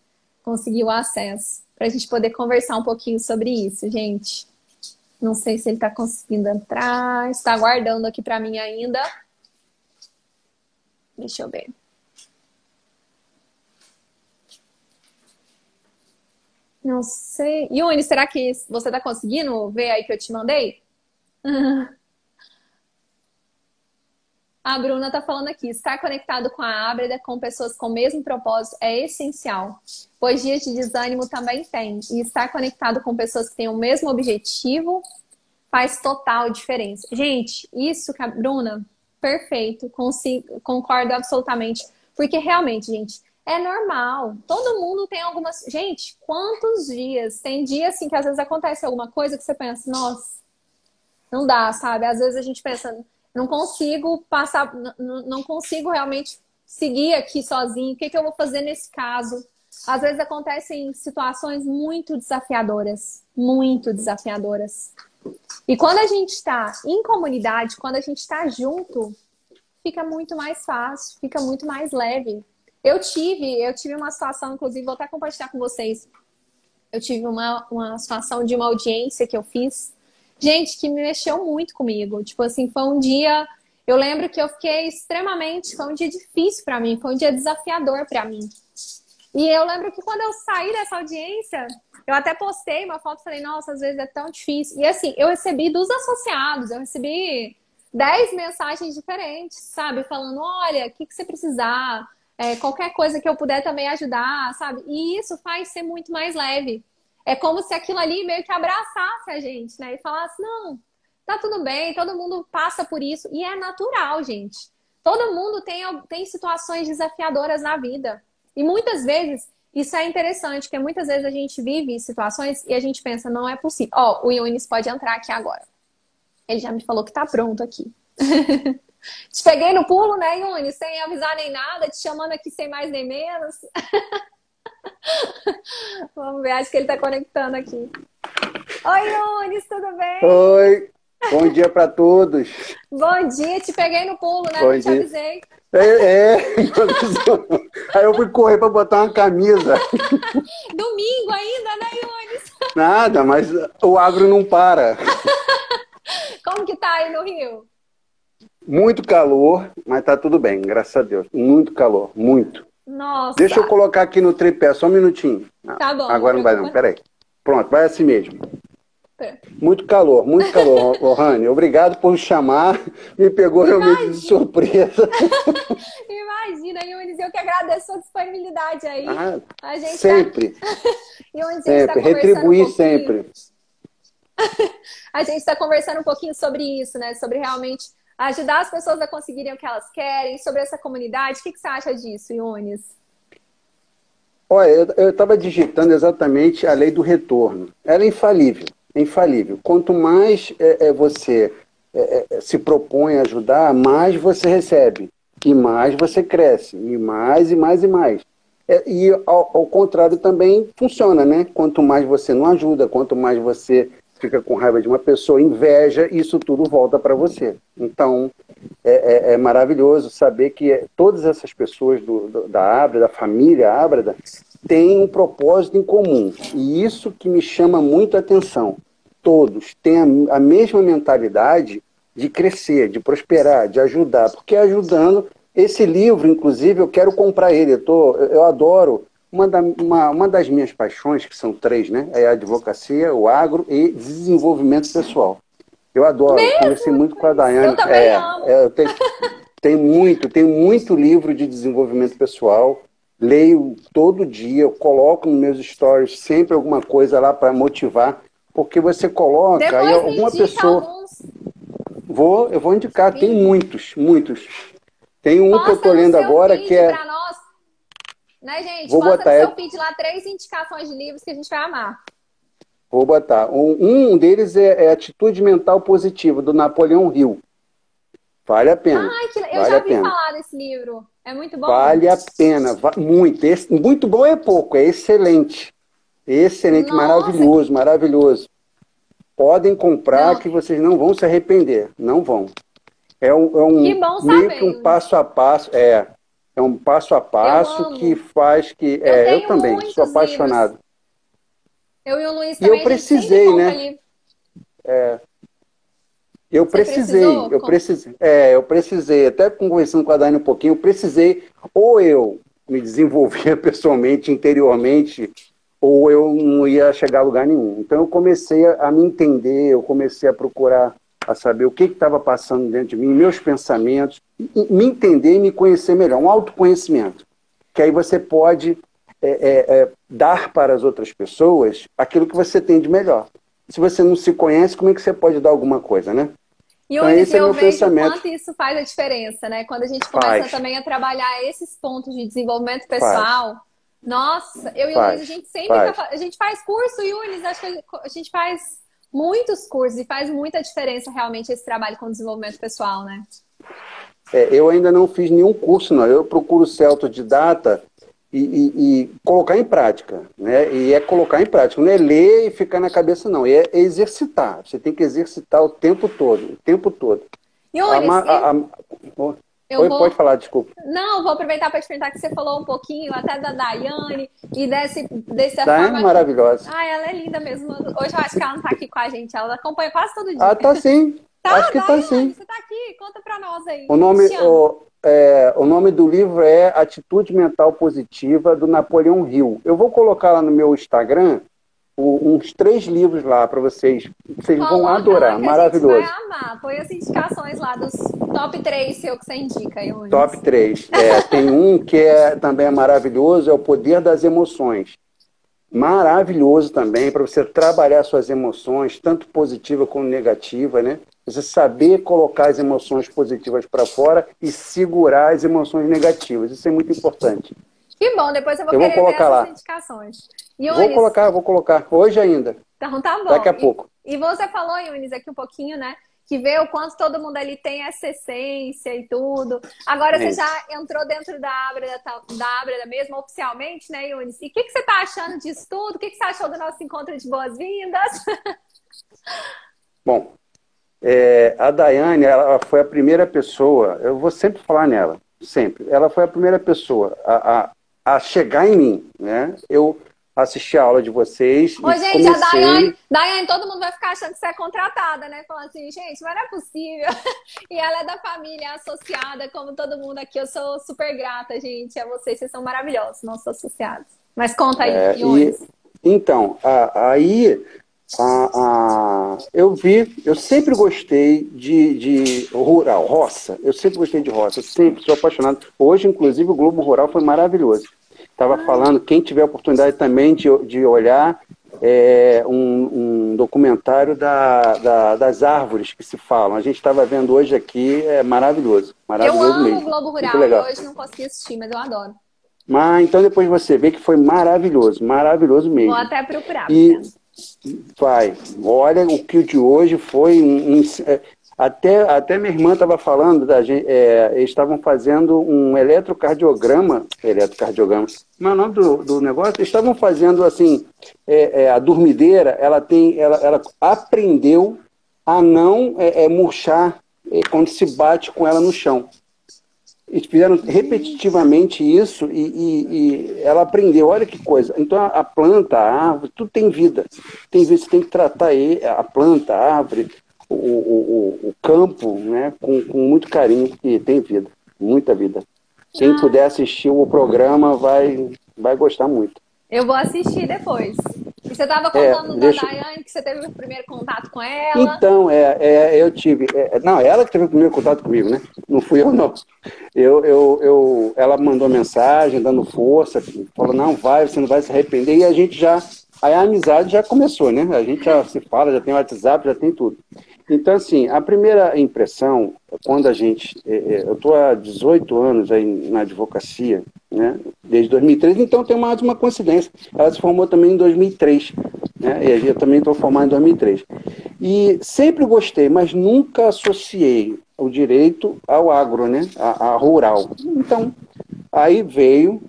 conseguir o acesso. Para a gente poder conversar um pouquinho sobre isso, gente. Não sei se ele está conseguindo entrar. Está aguardando aqui para mim ainda. Deixa eu ver. Não sei. Yunis, será que você tá conseguindo ver aí que eu te mandei? A Bruna tá falando aqui. Estar conectado com a Ábreda, com pessoas com o mesmo propósito é essencial, pois dias de desânimo também tem. E estar conectado com pessoas que têm o mesmo objetivo faz total diferença. Gente, isso que a Bruna, perfeito, concordo absolutamente. Porque realmente, gente, é normal. Todo mundo tem algumas... Gente, quantos dias? Tem dia, assim, que às vezes acontece alguma coisa que você pensa, nossa, não dá, sabe? Às vezes a gente pensa, não consigo passar, não consigo realmente seguir aqui sozinho. O que eu vou fazer nesse caso? Às vezes acontecem situações muito desafiadoras. Muito desafiadoras. E quando a gente está em comunidade, quando a gente está junto, fica muito mais fácil, fica muito mais leve. Eu tive uma situação, inclusive, vou até compartilhar com vocês. Eu tive uma situação de uma audiência que eu fiz. Gente, que me mexeu muito comigo. Tipo assim, foi um dia... Eu lembro que eu fiquei extremamente... Foi um dia difícil pra mim, foi um dia desafiador pra mim. E eu lembro que quando eu saí dessa audiência, eu até postei uma foto e falei, nossa, às vezes é tão difícil. E assim, eu recebi dos associados, eu recebi 10 mensagens diferentes, sabe? Falando, olha, o que você precisar... qualquer coisa que eu puder também ajudar, sabe? E isso faz ser muito mais leve. É como se aquilo ali meio que abraçasse a gente, né? E falasse, não, tá tudo bem, todo mundo passa por isso. E é natural, gente. Todo mundo tem situações desafiadoras na vida. E muitas vezes, isso é interessante, porque muitas vezes a gente vive situações e a gente pensa, não é possível. Ó, o Yunis pode entrar aqui agora. Ele já me falou que tá pronto aqui. Te peguei no pulo, né, Yunis? Sem avisar nem nada, te chamando aqui sem mais nem menos. Vamos ver, acho que ele tá conectando aqui. Oi, Yunis, tudo bem? Oi, bom dia para todos. Bom dia, te peguei no pulo, né? Bom Não te dia. avisei. É, aí eu fui correr para botar uma camisa. Domingo ainda, né, Yunis? Nada, mas o agro não para. Como que tá aí no Rio? Muito calor, mas tá tudo bem, graças a Deus. Muito calor, muito. Deixa eu Nossa, colocar aqui no tripé, só um minutinho. tá bom, não Agora não vai não, preocupa. peraí. Pronto, vai assim mesmo. Muito calor, Lohane. Obrigado por me chamar. Me pegou realmente de Imagina, surpresa. imagina, Yunis, eu que agradeço a sua disponibilidade aí. Ah, A gente tá, sempre, Yunis, a gente tá sempre. conversando um Retribuir pouquinho. sempre. A gente está conversando um pouquinho sobre isso, né? Sobre realmente ajudar as pessoas a conseguirem o que elas querem, sobre essa comunidade. O que você acha disso, Yunis? Olha, eu estava digitando exatamente a lei do retorno. Ela é infalível, é infalível. Quanto mais você se propõe a ajudar, mais você recebe. E mais você cresce. E mais, e mais, e mais. E ao contrário também funciona, né? Quanto mais você não ajuda, quanto mais você fica com raiva de uma pessoa, inveja, isso tudo volta para você. Então, é maravilhoso saber que todas essas pessoas da Ábreda, da família Ábreda, têm um propósito em comum. E isso que me chama muito a atenção. Todos têm a mesma mentalidade de crescer, de prosperar, de ajudar. Porque ajudando, esse livro, inclusive, eu quero comprar ele. Eu adoro. Uma das minhas paixões, que são três, né? É a advocacia, o agro e desenvolvimento pessoal. Eu adoro, conversei Mesmo, muito com a Yunis? Eu Daiane. também amo. Eu tenho muito livro de desenvolvimento pessoal. Leio todo dia, eu coloco nos meus stories sempre alguma coisa lá para motivar, porque você coloca, aí Depois me alguma indica pessoa. alguns. Eu vou indicar, tem Me muitos, muitos. Tem um que eu estou posta no lendo seu agora que feed é. para nós, né, gente? Vou Posta no botar, seu feed lá 3 indicações de livros que a gente vai amar. vou botar. Um deles é Atitude Mental Positiva, do Napoleão Hill. Vale a pena. Ai, eu Vale já a vi pena. falar desse livro. É muito bom? Vale a pena. Muito. Muito bom é pouco, é excelente. Excelente, Nossa, maravilhoso, maravilhoso. Podem comprar não, que vocês não vão se arrepender. Não vão. que bom Meio saber, que um Yunis. passo a passo. É um passo a Eu passo que amo. faz que. Eu Eu tenho também, sou muitos livros. apaixonado. Eu e o Luiz E eu também, a gente sempre precisei, compra né? livro. Eu Você precisei, precisou? eu precisei, até conversando com a Dani um pouquinho, eu precisei, ou eu me desenvolvia pessoalmente, interiormente, ou eu não ia chegar a lugar nenhum. Então eu comecei a me entender, eu comecei a procurar, a saber o que estava passando dentro de mim, meus pensamentos, me entender e me conhecer melhor, um autoconhecimento. Que aí você pode dar para as outras pessoas aquilo que você tem de melhor. Se você não se conhece, como é que você pode dar alguma coisa, né? E Então, Yunis, esse é eu meu vejo o pensamento. quanto isso faz a diferença, né? Quando a gente começa Faz, também a trabalhar esses pontos de desenvolvimento faz, pessoal. Nossa, eu e o Luiz, a faz, gente sempre faz. a gente faz curso, Yunis, acho que a gente faz muitos cursos e faz muita diferença realmente esse trabalho com desenvolvimento pessoal, né? Eu ainda não fiz nenhum curso, não. Eu procuro ser autodidata e colocar em prática, né? E é colocar em prática, não é ler e ficar na cabeça, não. É exercitar. Você tem que exercitar o tempo todo, o tempo todo. A, Yunis, ma- a- a- eu Oi, pode vou. falar, desculpa. Não, vou aproveitar para te perguntar que você falou um pouquinho até da Daiane e dessa Daiane é forma. maravilhosa. Ah, ela é linda mesmo. Hoje eu acho que ela não tá aqui com a gente, ela acompanha quase todo Ah, dia. tá sim. Tá, Acho que tá Daiane, sim. você tá aqui? Conta pra nós aí. O A gente nome, te ama. o nome do livro é Atitude Mental Positiva, do Napoleão Hill. Eu vou colocar lá no meu Instagram uns 3 livros lá para vocês. Vocês vão Coloca lá adorar. que a gente vai Maravilhoso. amar. Põe as indicações lá dos top 3 seu que você indica, Top Yunis. 3. Tem um que também é maravilhoso, é O Poder das Emoções. Maravilhoso também para você trabalhar suas emoções, tanto positiva como negativa, né? Você saber colocar as emoções positivas para fora e segurar as emoções negativas. Isso é muito importante. Que bom, depois eu vou Eu vou querer ver colocar essas lá. indicações. Yunis, Vou colocar hoje ainda, então tá daqui bom. a pouco. E você falou, Yunis, aqui um pouquinho, né? que vê o quanto todo mundo ali tem essa essência e tudo. Agora você já entrou dentro da Ábreda mesmo, oficialmente, né, Yunis? E o que você está achando disso tudo? O que você achou do nosso encontro de boas-vindas? Bom, a Daiane, ela foi a primeira pessoa, eu vou sempre falar nela, sempre. Ela foi a primeira pessoa a chegar em mim, né? Eu assisti a aula de vocês. Ô, gente, comecei... a Daiane, todo mundo vai ficar achando que você é contratada, né? Falando assim, gente, mas não é possível. E ela é da família associada, como todo mundo aqui. Eu sou super grata, gente, a vocês são maravilhosos, nossos associados. Mas conta aí, Yunis. Então, eu sempre gostei de rural, roça. Eu sempre gostei de roça, eu sempre sou apaixonado. Hoje, inclusive, o Globo Rural foi maravilhoso. Estava falando, quem tiver a oportunidade também de olhar um documentário das árvores que se falam. A gente estava vendo hoje aqui, é maravilhoso. Maravilhoso eu amo mesmo. O Globo Rural, e hoje não consegui assistir, mas eu adoro. Mas então depois você vê que foi maravilhoso, maravilhoso mesmo. Vou até procurar. Vai, olha, o que o de hoje foi até minha irmã estava falando, eles estavam fazendo um eletrocardiograma, mas o nome do negócio, eles estavam fazendo assim, a dormideira, ela aprendeu a não murchar quando se bate com ela no chão. Eles fizeram repetitivamente isso e ela aprendeu, olha que coisa. Então a planta, a árvore, tudo tem vida. Tem vida, você tem que tratar a planta, a árvore, o campo, né, com muito carinho, porque tem vida, muita vida. Quem puder assistir o programa vai gostar muito. Eu vou assistir depois. E você estava contando da Daiane, que você teve o primeiro contato com ela. Então, eu tive... não, ela que teve o primeiro contato comigo, né? Não fui eu, não. Ela mandou mensagem, dando força, falou, não, você não vai se arrepender. E a gente aí a amizade já começou, né? A gente já se fala, já tem WhatsApp, já tem tudo. Então, assim, a primeira impressão, quando a gente... eu estou há 18 anos aí na advocacia, né? Desde 2003, então tem mais uma coincidência. Ela se formou também em 2003, né? E eu também estou formado em 2003. E sempre gostei, mas nunca associei o direito ao agro, né? A rural. Então, aí veio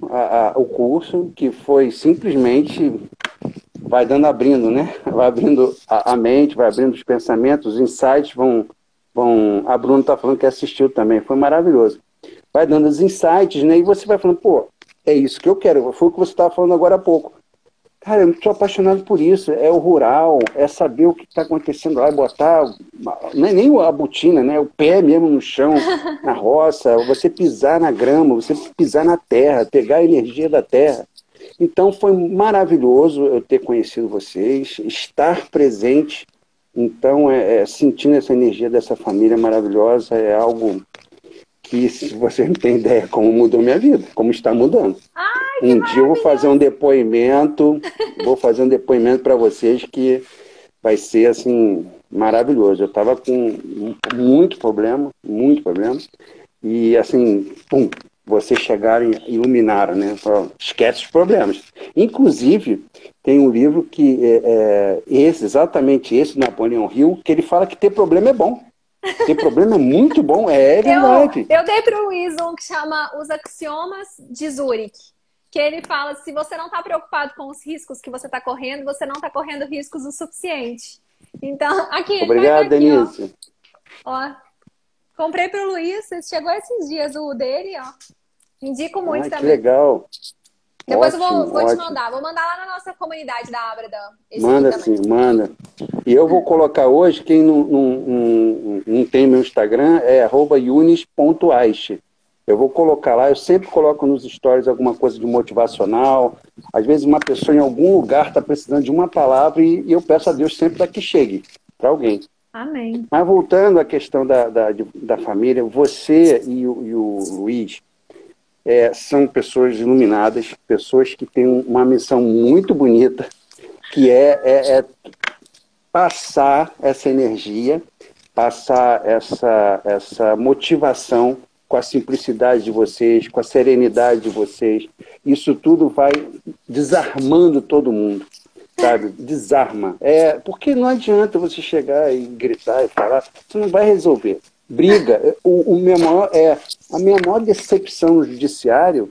o curso, que foi simplesmente... vai abrindo, né? Vai abrindo a mente, vai abrindo os pensamentos, os insights vão... A Bruna está falando que assistiu também, foi maravilhoso. Vai dando os insights, né? E você vai falando, pô, é isso que eu quero. Foi o que você estava falando agora há pouco. Cara, eu sou apaixonado por isso. É o rural, é saber o que está acontecendo lá, botar, não é nem a botina, né? O pé mesmo no chão, na roça, você pisar na grama, você pisar na terra, pegar a energia da terra. Então foi maravilhoso eu ter conhecido vocês, estar presente, então sentindo essa energia dessa família maravilhosa é algo que, se você não tem ideia como mudou minha vida, como está mudando. Dia eu vou fazer um depoimento, para vocês que vai ser assim maravilhoso. Eu estava com muito problema, e assim, pum, vocês chegaram e iluminaram, né? Esquece os problemas. Inclusive, tem um livro que exatamente esse, Napoleão Hill, que ele fala que ter problema é bom. Ter problema é muito bom, é verdade. Eu dei para o Luiz um que chama Os Axiomas de Zurich, que ele fala, se você não está preocupado com os riscos que você está correndo, você não está correndo riscos o suficiente. Então, aqui... Obrigado, Denise. Ó, comprei para o Luiz, chegou esses dias o dele, ó. Indico muito também. Que legal. Depois ótimo, eu vou te mandar. Vou mandar lá na nossa comunidade da Ábreda. Manda sim, manda. E eu vou colocar hoje, quem não tem meu Instagram, é @yunis.aiche. Eu vou colocar lá, eu sempre coloco nos stories alguma coisa de motivacional. Às vezes uma pessoa em algum lugar está precisando de uma palavra e eu peço a Deus sempre para que chegue para alguém. Amém. Mas voltando à questão da família, você e o Luiz são pessoas iluminadas, pessoas que têm uma missão muito bonita, que é passar essa energia, passar essa motivação com a simplicidade de vocês, com a serenidade de vocês. Isso tudo vai desarmando todo mundo. sabe? Desarma. Porque não adianta você chegar e gritar e falar, você não vai resolver. Briga. A minha maior decepção no judiciário,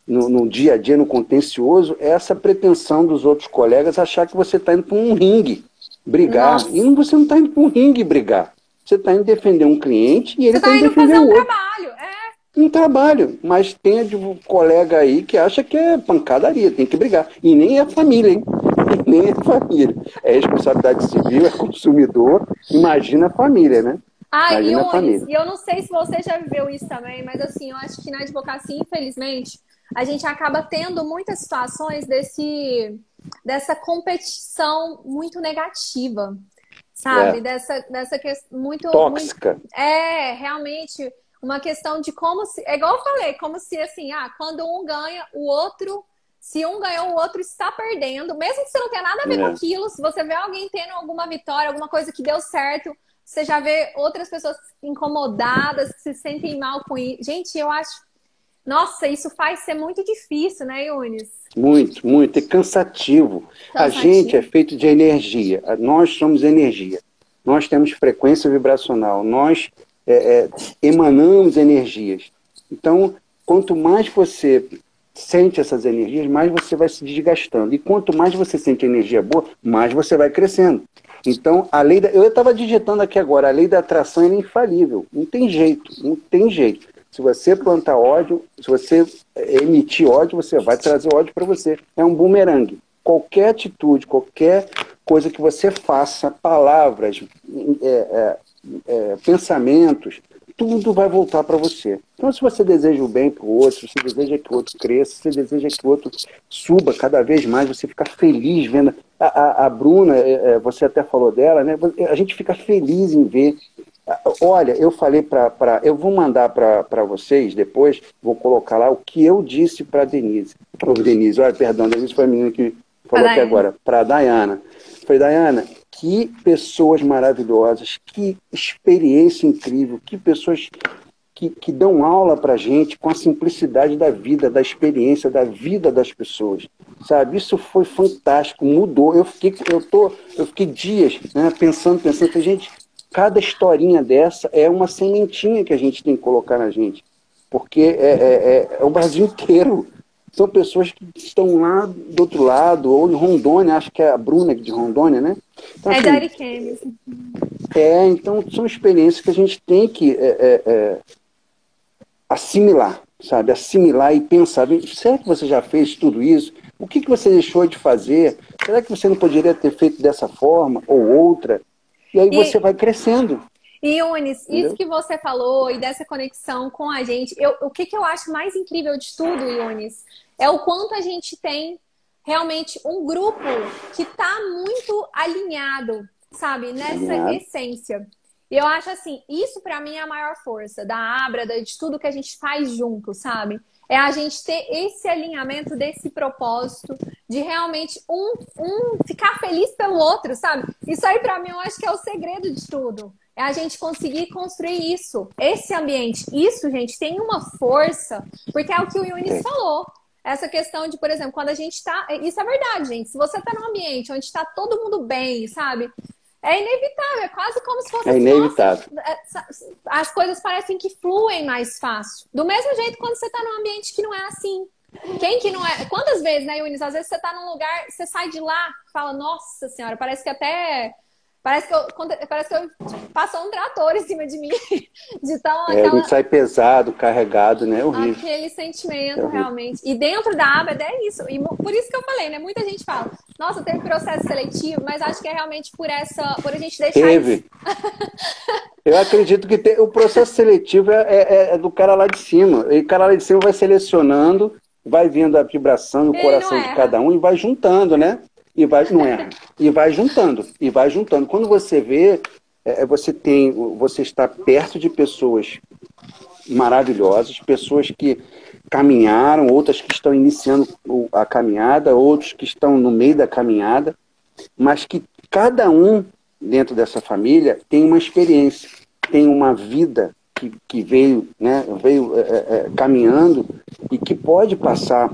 no dia a dia, no contencioso, é essa pretensão dos outros colegas achar que você está indo para um ringue brigar. Nossa. E você não está indo para um ringue brigar. Você está indo defender um cliente e ele está indo defender fazer o um outro. trabalho, Um trabalho, mas tem um colega aí que acha que é pancadaria, tem que brigar. E nem é família, hein? E nem é família. É responsabilidade civil, é consumidor, imagina a família, né? Imagina a família. E eu não sei se você já viveu isso também, mas assim, eu acho que na advocacia, infelizmente, a gente acaba tendo muitas situações dessa competição muito negativa, sabe? Dessa questão muito... Tóxica. Realmente uma questão de como se... É igual eu falei, como se assim, quando um ganha, o outro... Se um ganhou, o outro está perdendo. Mesmo que você não tenha nada a ver com aquilo, se você vê alguém tendo alguma vitória, alguma coisa que deu certo, você já vê outras pessoas incomodadas, que se sentem mal com isso. Gente, eu acho... Nossa, isso faz ser muito difícil, né, Yunis? Muito, muito. É cansativo. A gente é feito de energia. Nós somos energia. Nós temos frequência vibracional. Nós emanamos energias. Então, quanto mais você sente essas energias, mais você vai se desgastando. E quanto mais você sente energia boa, mais você vai crescendo. Então, eu estava digitando aqui agora, a lei da atração é infalível. Não tem jeito, não tem jeito. Se você plantar ódio, se você emitir ódio, você vai trazer ódio para você. É um bumerangue. Qualquer atitude, qualquer coisa que você faça, palavras, pensamentos, tudo vai voltar para você. Então, se você deseja o bem para o outro, se você deseja que o outro cresça, se você deseja que o outro suba cada vez mais, você fica feliz vendo. A Bruna, você até falou dela, né? A gente fica feliz em ver. Olha, eu falei eu vou mandar para vocês depois, vou colocar lá o que eu disse para Denise. Denise, olha, perdão, Denise foi a menina que falou aqui agora. Para a Dayana. Falei, Dayana, que pessoas maravilhosas, que experiência incrível, que pessoas que dão aula para a gente com a simplicidade da vida, da experiência, da vida das pessoas. Sabe? Isso foi fantástico, mudou. Eu fiquei dias, né, pensando, falei, gente, cada historinha dessa é uma sementinha que a gente tem que colocar na gente. Porque é o Brasil inteiro. São pessoas que estão lá do outro lado, ou em Rondônia, acho que é a Bruna de Rondônia, né? Então, de Ariquemes. Então são experiências que a gente tem que assimilar, sabe? Assimilar e pensar, será que você já fez tudo isso? O que você deixou de fazer? Será que você não poderia ter feito dessa forma ou outra? E aí você vai crescendo. E, Yunis, isso que você falou e dessa conexão com a gente, o que eu acho mais incrível de tudo, Yunis, é o quanto a gente tem realmente um grupo que está muito alinhado, sabe, nessa essência. E eu acho assim, isso para mim é a maior força da Abra, de tudo que a gente faz junto, sabe? É a gente ter esse alinhamento desse propósito de realmente um ficar feliz pelo outro, sabe? Isso aí para mim eu acho que é o segredo de tudo. É a gente conseguir construir isso, esse ambiente. Isso, gente, tem uma força, porque é o que o Yunis falou. Essa questão de, por exemplo, quando a gente tá... Isso é verdade, gente. Se você tá num ambiente onde tá todo mundo bem, sabe? É inevitável, é quase como se fosse... É inevitável. As coisas parecem que fluem mais fácil. Do mesmo jeito quando você tá num ambiente que não é assim. Quem que não é? Quantas vezes, né, Yunis? Às vezes você tá num lugar, você sai de lá, fala, nossa senhora, parece que passou um trator em cima de mim. De tão, a gente sai pesado, carregado, né? É horrível. Aquele sentimento, realmente. E dentro da aba é isso. E por isso que eu falei, né? Muita gente fala, nossa, teve processo seletivo, mas acho que é realmente por a gente deixar Teve. isso. Eu acredito que o processo seletivo é do cara lá de cima. E o cara lá de cima vai selecionando, vai vendo a vibração e o coração de cada um e vai juntando, né? E vai juntando. Quando você vê, você está perto de pessoas maravilhosas, pessoas que caminharam, outras que estão iniciando a caminhada, outros que estão no meio da caminhada, mas que cada um dentro dessa família tem uma experiência, tem uma vida que veio, né, caminhando e que pode passar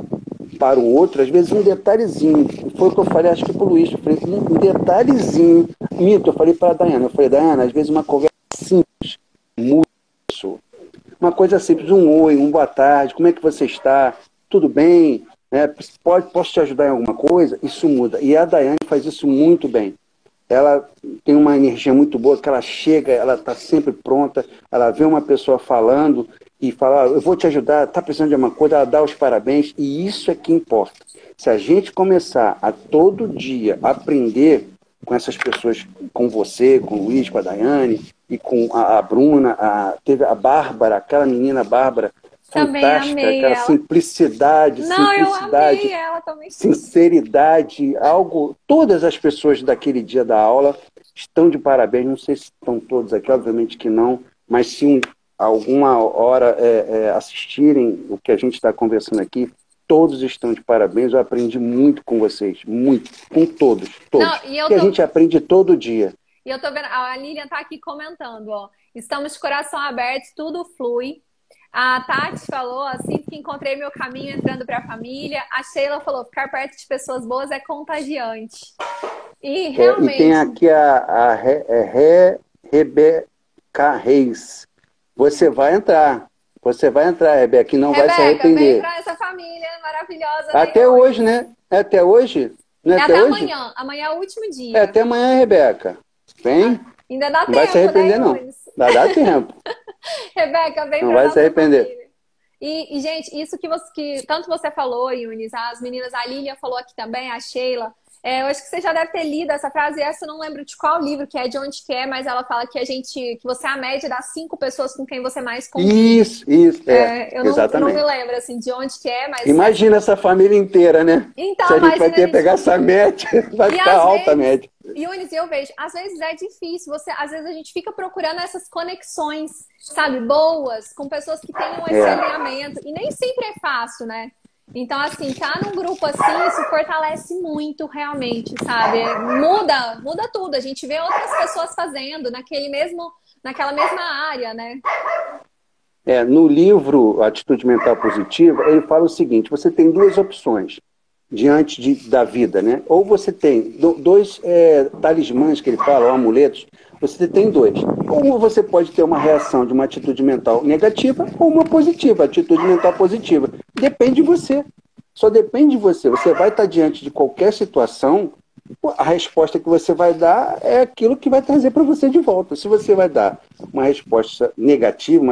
para o outro, às vezes um detalhezinho. Foi o que eu falei, acho que para o Luiz. Eu falei, um detalhezinho. Mito, eu falei para a Dayana. Eu falei, Dayana, às vezes uma conversa simples muda a pessoa. Uma coisa simples, um oi, um boa tarde, como é que você está? Tudo bem? Posso te ajudar em alguma coisa? Isso muda. E a Dayane faz isso muito bem. Ela tem uma energia muito boa, que ela chega, ela está sempre pronta, ela vê uma pessoa falando e fala, eu vou te ajudar, está precisando de alguma coisa, ela dá os parabéns, e isso é que importa. Se a gente começar a todo dia aprender com essas pessoas, com você, com o Luiz, com a Daiane, e com a Bruna, teve a Bárbara, aquela menina Bárbara, Também fantástica, amei aquela ela. simplicidade, Não, eu amei ela também. sinceridade, algo. Todas as pessoas daquele dia da aula estão de parabéns. Não sei se estão todos aqui, obviamente que não, mas se alguma hora assistirem o que a gente está conversando aqui, todos estão de parabéns. Eu aprendi muito com vocês, muito, com todos. Não, a gente aprende todo dia. E eu tô vendo, a Lilian tá aqui comentando, ó. Estamos de coração aberto, tudo flui. A Tati falou, assim que encontrei meu caminho entrando para a família. A Sheila falou, ficar perto de pessoas boas é contagiante. E realmente... E tem aqui a Rebeca Reis. Você vai entrar, Rebeca, e não vai se arrepender. Vem para essa família maravilhosa. Até hoje, né? É até hoje? Não é até hoje? amanhã. Amanhã é o último dia. É até amanhã, Rebeca. Vem. Ainda dá tempo, não vai se arrepender, não. Dá tempo. Rebeca, vem não vai se arrepender. Família. E, gente, isso que tanto você falou, Yunis, as meninas, a Lilian falou aqui também, a Sheila. Eu acho que você já deve ter lido essa frase, e essa eu não lembro de qual livro, que é de onde que é, mas ela fala que você é a média das 5 pessoas com quem você mais convive. Isso, eu exatamente. Não me lembro, assim, de onde que é, mas... Imagina essa família inteira, né? Então, se a gente vai ter que pegar essa média, vai ficar alta a média. Yunis, eu vejo, às vezes é difícil, às vezes a gente fica procurando essas conexões, sabe, boas, com pessoas que tenham esse alinhamento, e nem sempre é fácil, né? Então, assim, tá num grupo assim, isso fortalece muito, realmente, sabe? Muda tudo. A gente vê outras pessoas fazendo naquela mesma área, né? No livro Atitude Mental Positiva, ele fala o seguinte, você tem 2 opções diante da vida, né? Ou você tem 2 talismãs que ele fala, ou amuletos, você tem 2. Ou você pode ter uma reação de uma atitude mental negativa ou uma positiva, atitude mental positiva. Depende de você. Só depende de você. Você vai estar diante de qualquer situação, a resposta que você vai dar é aquilo que vai trazer para você de volta. Se você vai dar uma resposta negativa,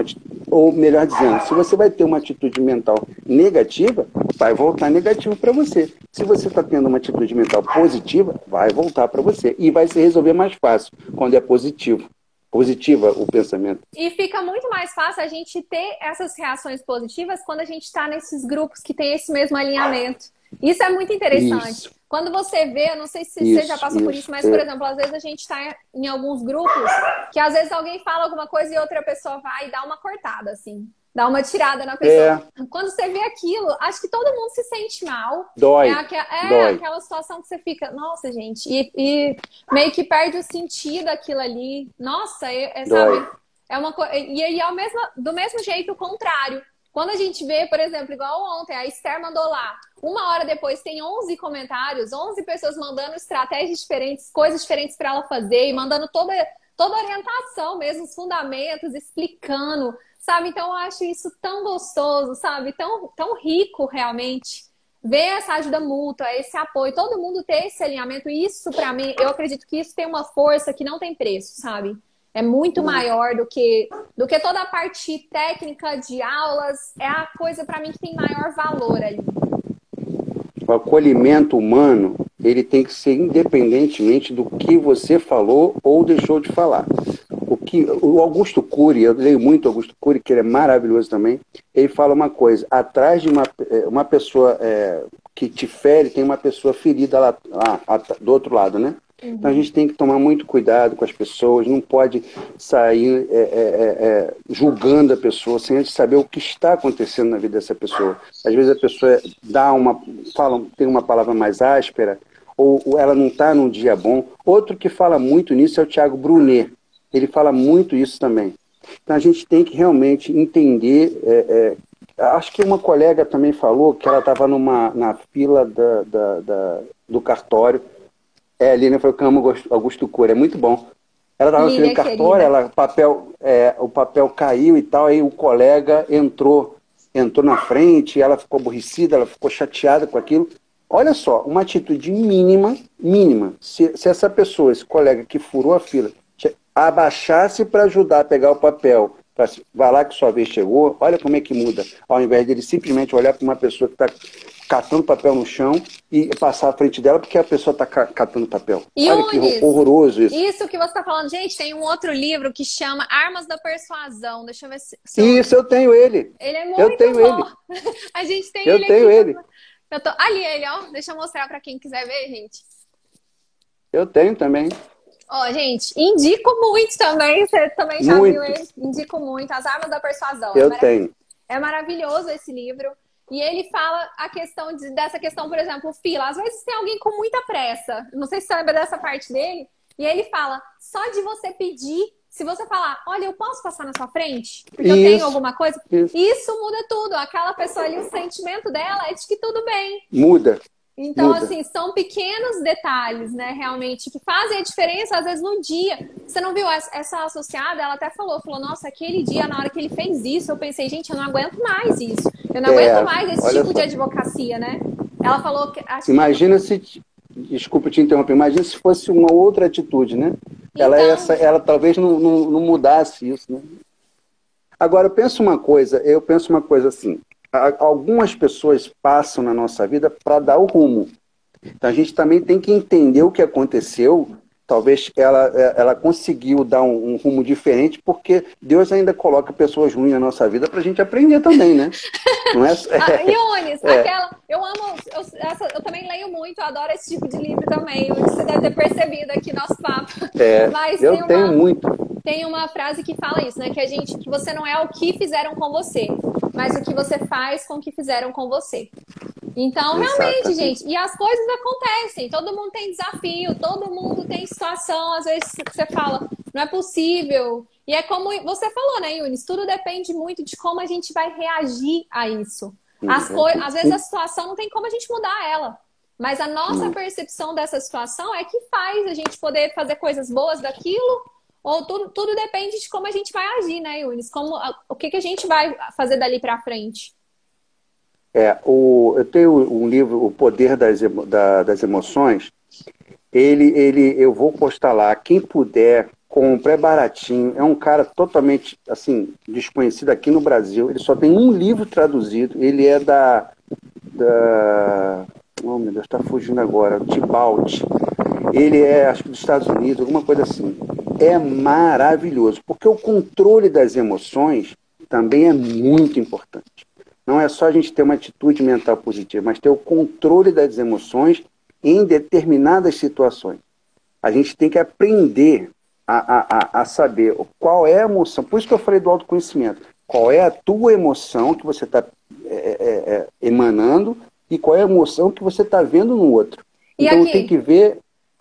ou melhor dizendo, se você vai ter uma atitude mental negativa, vai voltar negativo para você. Se você está tendo uma atitude mental positiva, vai voltar para você. E vai se resolver mais fácil quando é positivo. Positiva o pensamento. E fica muito mais fácil a gente ter essas reações positivas quando a gente está nesses grupos que tem esse mesmo alinhamento. Isso é muito interessante. Isso. Quando você vê, eu não sei se você já passou por isso, mas, por exemplo, às vezes a gente está em alguns grupos que às vezes alguém fala alguma coisa e outra pessoa vai e dá uma cortada, assim. Dá uma tirada na pessoa. Quando você vê aquilo, acho que todo mundo se sente mal. Dói. Dói. Aquela situação que você fica, nossa, gente, e meio que perde o sentido aquilo ali. Nossa, sabe? É uma coisa. E aí, do mesmo jeito, o contrário. Quando a gente vê, por exemplo, igual ontem, a Esther mandou lá, 1 hora depois tem 11 comentários, 11 pessoas mandando estratégias diferentes, coisas diferentes para ela fazer, e mandando toda a orientação mesmo, os fundamentos, explicando, sabe? Então eu acho isso tão gostoso, sabe? Tão rico realmente. Ver essa ajuda mútua, esse apoio, todo mundo ter esse alinhamento, isso para mim, eu acredito que isso tem uma força que não tem preço, sabe? É muito maior do que toda a parte técnica de aulas. É a coisa, para mim, que tem maior valor ali. O acolhimento humano, ele tem que ser independentemente do que você falou ou deixou de falar. O Augusto Cury, eu leio muito o Augusto Cury, que ele é maravilhoso também, ele fala uma coisa, atrás de uma pessoa que te fere, tem uma pessoa ferida lá do outro lado, né? Então a gente tem que tomar muito cuidado com as pessoas, não pode sair julgando a pessoa sem antes saber o que está acontecendo na vida dessa pessoa. Às vezes a pessoa tem uma palavra mais áspera, ou ela não está num dia bom. Outro que fala muito nisso é o Thiago Brunet. Ele fala muito isso também. Então a gente tem que realmente entender acho que uma colega também falou que ela estava na fila do cartório. É, a Lília foi o Camo Augusto Cury, é muito bom. Ela estava na fila do cartório, o papel caiu e tal, aí o colega entrou na frente, ela ficou aborrecida, ela ficou chateada com aquilo. Olha só, uma atitude mínima. Se essa pessoa, esse colega que furou a fila, abaixasse para ajudar a pegar o papel, vai lá que sua vez chegou, olha como é que muda. Ao invés dele simplesmente olhar para uma pessoa que está catando papel no chão e passar à frente dela porque a pessoa está catando papel. Olha que horroroso isso. Isso que você está falando. Gente, tem um outro livro que chama Armas da Persuasão. Deixa eu ver se... Isso, eu tenho ele. Ele é muito bom. A gente tem ele aqui. Eu tenho ele. Ali ele, ó. Deixa eu mostrar para quem quiser ver, gente. Eu tenho também. Ó, gente, indico muito também. Você também já viu ele? Indico muito. As Armas da Persuasão. Eu tenho. É maravilhoso esse livro. E ele fala dessa questão, por exemplo, fila. Às vezes tem alguém com muita pressa. Não sei se você lembra dessa parte dele. E aí ele fala, só de você pedir, se você falar, olha, eu posso passar na sua frente? Porque eu tenho alguma coisa. Isso muda tudo. Aquela pessoa ali, o sentimento dela é de que tudo bem. Muda. Então, assim, são pequenos detalhes, né, realmente, que fazem a diferença, às vezes, no dia. Você não viu? Essa associada, ela até falou, nossa, aquele dia, na hora que ele fez isso, eu pensei, gente, eu não aguento mais isso. Eu não aguento mais esse tipo de advocacia, né? Ela falou que... Imagina se... Desculpa te interromper. Imagina se fosse uma outra atitude, né? Então... Ela talvez não mudasse isso, né? Agora, eu penso uma coisa assim... Algumas pessoas passam na nossa vida para dar o rumo. Então a gente também tem que entender o que aconteceu. Talvez ela conseguiu dar um rumo diferente, porque Deus ainda coloca pessoas ruins na nossa vida para a gente aprender também, né? Não é? Iones, eu amo, eu também leio muito, eu adoro esse tipo de livro também. Você deve ter percebido aqui nosso papo. Mas eu tenho muito. Tem uma frase que fala isso, né? Que você não é o que fizeram com você, mas o que você faz com o que fizeram com você. Então, realmente, gente, e as coisas acontecem, todo mundo tem desafio, todo mundo tem situação, às vezes você fala, não é possível. E é como você falou, né, Yunis? Tudo depende muito de como a gente vai reagir a isso. Às vezes a situação não tem como a gente mudar ela, mas a nossa percepção dessa situação é que faz a gente poder fazer coisas boas daquilo, ou tudo depende de como a gente vai agir, né, Yunis? O que a gente vai fazer dali pra frente. Eu tenho um livro, O Poder das Emoções. Eu vou postar lá. Quem puder, compra, é baratinho. É um cara totalmente assim, desconhecido aqui no Brasil. Ele só tem um livro traduzido. Ele é oh, meu Deus, está fugindo agora. Tibalt. Ele é, acho que dos Estados Unidos, alguma coisa assim. É maravilhoso, porque o controle das emoções também é muito importante. Não é só a gente ter uma atitude mental positiva, mas ter o controle das emoções em determinadas situações. A gente tem que aprender a saber qual é a emoção. Por isso que eu falei do autoconhecimento. Qual é a tua emoção que você está emanando e qual é a emoção que você está vendo no outro. Então tem que ver...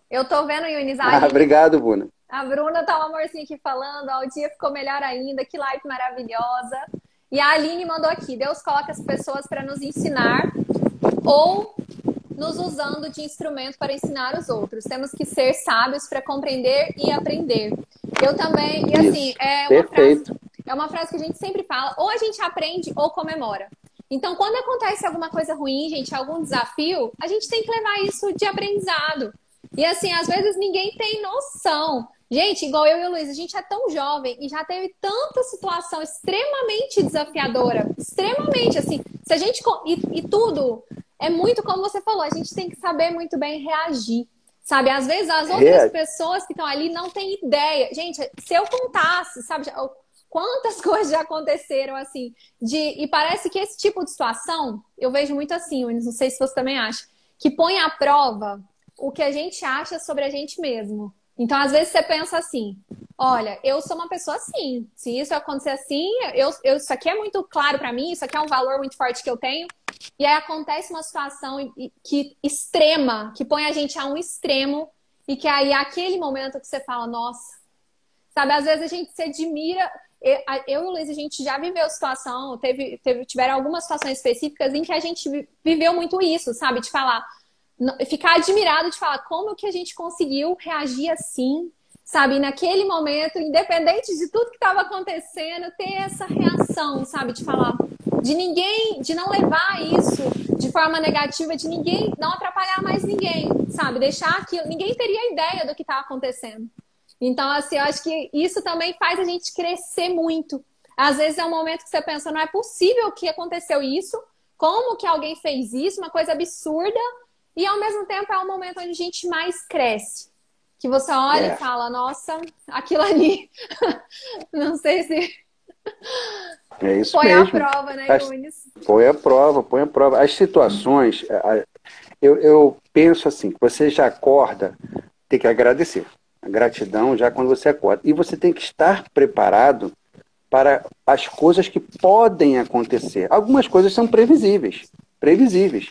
Eu tô vendo, Yunis. Obrigado, Bruna. A Bruna tá um amorzinho aqui falando, ó, o dia ficou melhor ainda, que live maravilhosa. E a Aline mandou aqui, Deus coloca as pessoas para nos ensinar ou nos usando de instrumento para ensinar os outros. Temos que ser sábios para compreender e aprender. Eu também, e assim, é uma frase que a gente sempre fala, ou a gente aprende ou comemora. Então, quando acontece alguma coisa ruim, gente, algum desafio, a gente tem que levar isso de aprendizado. E assim, às vezes ninguém tem noção. Gente, igual eu e o Luiz, a gente é tão jovem e já teve tanta situação extremamente desafiadora. Extremamente, assim. Se a gente... E tudo é muito, como você falou, a gente tem que saber muito bem reagir. Sabe? Às vezes as outras pessoas que estão ali não têm ideia. Gente, se eu contasse, sabe? Quantas coisas já aconteceram, assim. E parece que esse tipo de situação, eu vejo muito assim, Unis, não sei se você também acha, que põe à prova o que a gente acha sobre a gente mesmo. Então, às vezes, você pensa assim, olha, eu sou uma pessoa assim. Se isso acontecer assim, isso aqui é muito claro pra mim, isso aqui é um valor muito forte que eu tenho. E aí acontece uma situação extrema, que põe a gente a um extremo, e que aí é aquele momento que você fala, nossa, Sabe, às vezes a gente se admira. Eu e o Luiz, a gente já viveu situação, tiveram algumas situações específicas em que a gente viveu muito isso, sabe? De falar, ficar admirado de falar como que a gente conseguiu reagir assim, sabe? Naquele momento, independente de tudo que estava acontecendo, ter essa reação, sabe? De falar, de não levar isso de forma negativa, de ninguém, não atrapalhar mais ninguém, sabe? Deixar que ninguém teria ideia do que estava acontecendo. Então, assim, eu acho que isso também faz a gente crescer muito. Às vezes é um momento que você pensa, não é possível que aconteceu isso, como que alguém fez isso, uma coisa absurda, e ao mesmo tempo é um momento onde a gente mais cresce. Que você olha e fala, nossa, aquilo ali, não sei se É isso foi mesmo. a prova, né, Yunis? Põe a prova, põe a prova. As situações, eu penso assim, que você já acorda, tem que agradecer. A gratidão já quando você acorda. E você tem que estar preparado para as coisas que podem acontecer. Algumas coisas são previsíveis. Previsíveis.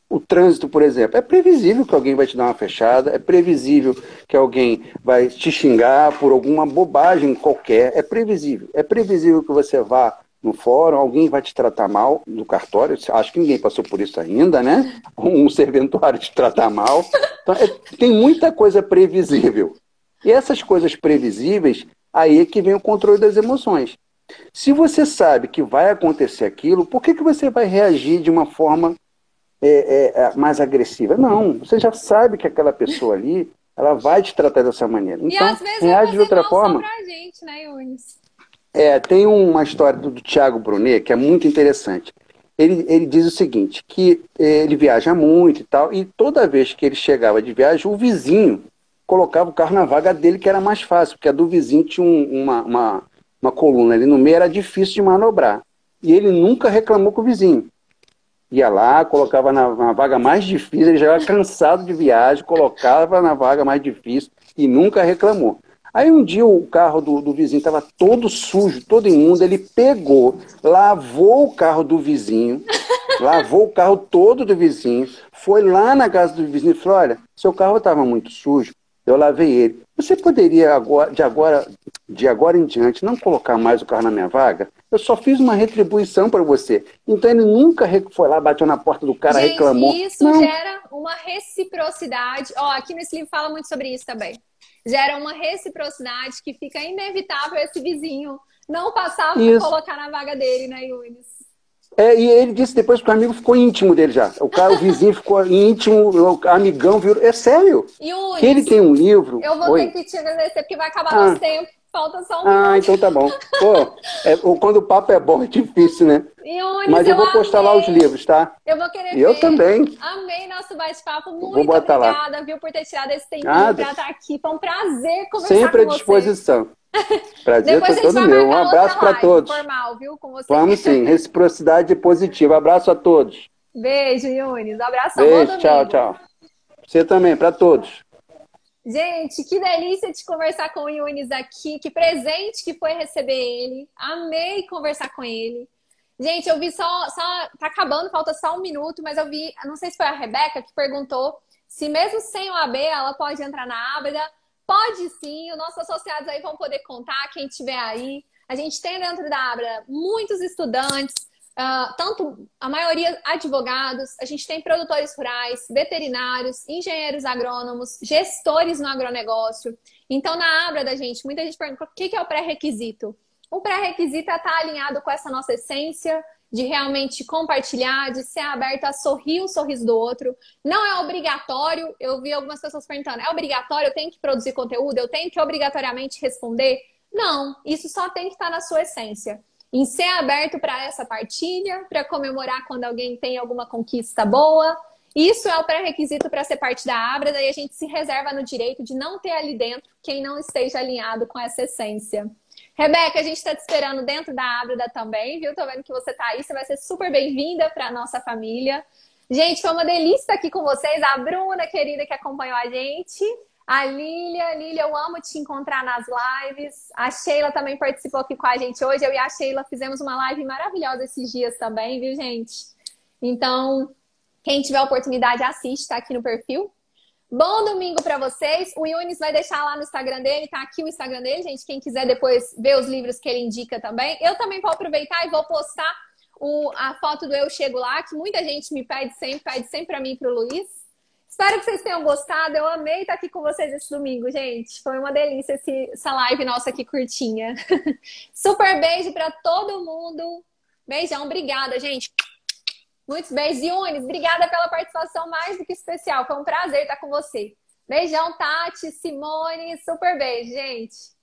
O trânsito, por exemplo, é previsível que alguém vai te dar uma fechada, é previsível que alguém vai te xingar por alguma bobagem qualquer, é previsível. É previsível que você vá no fórum, alguém vai te tratar mal no cartório, acho que ninguém passou por isso ainda, né? Um serventuário te tratar mal. Então, tem muita coisa previsível. E essas coisas previsíveis, aí é que vem o controle das emoções. Se você sabe que vai acontecer aquilo, por que você vai reagir de uma forma mais agressiva? Não, você já sabe que aquela pessoa ali, ela vai te tratar dessa maneira. E Então, às vezes vai reage de fazer outra mal forma. só pra gente, né, Yunis? Tem uma história do Tiago Brunet que é muito interessante. Ele diz o seguinte, que ele viaja muito e tal, e toda vez que ele chegava de viagem, o vizinho colocava o carro na vaga dele, que era mais fácil, porque a do vizinho tinha uma coluna ali no meio, era difícil de manobrar. E ele nunca reclamou com o vizinho. Ia lá, colocava na vaga mais difícil, ele já era cansado de viagem, colocava na vaga mais difícil e nunca reclamou. Aí um dia o carro do vizinho estava todo sujo, todo imundo, ele pegou, lavou o carro do vizinho, lavou o carro todo do vizinho, foi lá na casa do vizinho e falou, olha, seu carro estava muito sujo, eu lavei ele. Você poderia, de agora em diante, não colocar mais o carro na minha vaga? Eu só fiz uma retribuição para você. Então ele nunca foi lá, bateu na porta do cara, Gente, reclamou. isso não. gera uma reciprocidade. Ó, aqui nesse livro fala muito sobre isso também. Gera uma reciprocidade que fica inevitável esse vizinho não passar para colocar na vaga dele, né, Yunis? E ele disse depois que o amigo ficou íntimo dele já. O vizinho ficou íntimo, o amigão virou. É sério. Yunis, que ele tem um livro. Eu vou ter que te agradecer porque vai acabar nosso tempo. Falta só um minuto. Então tá bom. Pô, quando o papo é bom é difícil, né? Yunis, mas eu vou postar lá os livros, tá? Eu vou querer Eu ver. também. Amei nosso bate-papo. Muito vou botar obrigada, lá. Viu, por ter tirado esse tempinho para estar aqui. Foi um prazer conversar Sempre com à disposição. Prazer Depois todo meu. Um abraço para todos. Formal, viu, com você. Vamos sim. Reciprocidade positiva. Abraço a todos. Beijo, Yunis. Abraço. Beijo, tchau. Você também, para todos. Gente, que delícia de conversar com o Yunis aqui. Que presente que foi receber ele. Amei conversar com ele. Gente, eu vi tá acabando, falta só um minuto, mas eu vi, não sei se foi a Rebeca que perguntou se mesmo sem o AB ela pode entrar na Ábrida. Pode sim, os nossos associados aí vão poder contar, quem estiver aí. A gente tem dentro da Ábrida muitos estudantes, tanto a maioria advogados, a gente tem produtores rurais, veterinários, engenheiros agrônomos, gestores no agronegócio. Então, na Ábrida, gente, muita gente pergunta o que é o pré-requisito? O pré-requisito é estar alinhado com essa nossa essência de realmente compartilhar, de ser aberto a sorrir o sorriso do outro. Não é obrigatório, eu vi algumas pessoas perguntando, é obrigatório, eu tenho que produzir conteúdo, eu tenho que obrigatoriamente responder? Não, isso só tem que estar na sua essência. Em ser aberto para essa partilha, para comemorar quando alguém tem alguma conquista boa. Isso é o pré-requisito para ser parte da Ábrida, daí a gente se reserva no direito de não ter ali dentro quem não esteja alinhado com essa essência. Rebeca, a gente está te esperando dentro da Ábrida também, viu? Tô vendo que você tá aí, você vai ser super bem-vinda para nossa família. Gente, foi uma delícia estar aqui com vocês. A Bruna, querida, que acompanhou a gente. A Lília, eu amo te encontrar nas lives. A Sheila também participou aqui com a gente hoje. Eu e a Sheila fizemos uma live maravilhosa esses dias também, viu, gente? Então, quem tiver oportunidade, assiste, tá aqui no perfil. Bom domingo para vocês. O Yunis vai deixar lá no Instagram dele, tá aqui o Instagram dele, gente. Quem quiser depois ver os livros que ele indica também. Eu também vou aproveitar e vou postar a foto do Eu Chego Lá, que muita gente me pede sempre para mim e pro Luiz. Espero que vocês tenham gostado. Eu amei estar aqui com vocês esse domingo, gente. Foi uma delícia essa live nossa aqui curtinha. Super beijo para todo mundo. Beijão, obrigada, gente. Muitos beijos. Yunis, obrigada pela participação mais do que especial. Foi um prazer estar com você. Beijão, Tati, Simone. Super beijo, gente.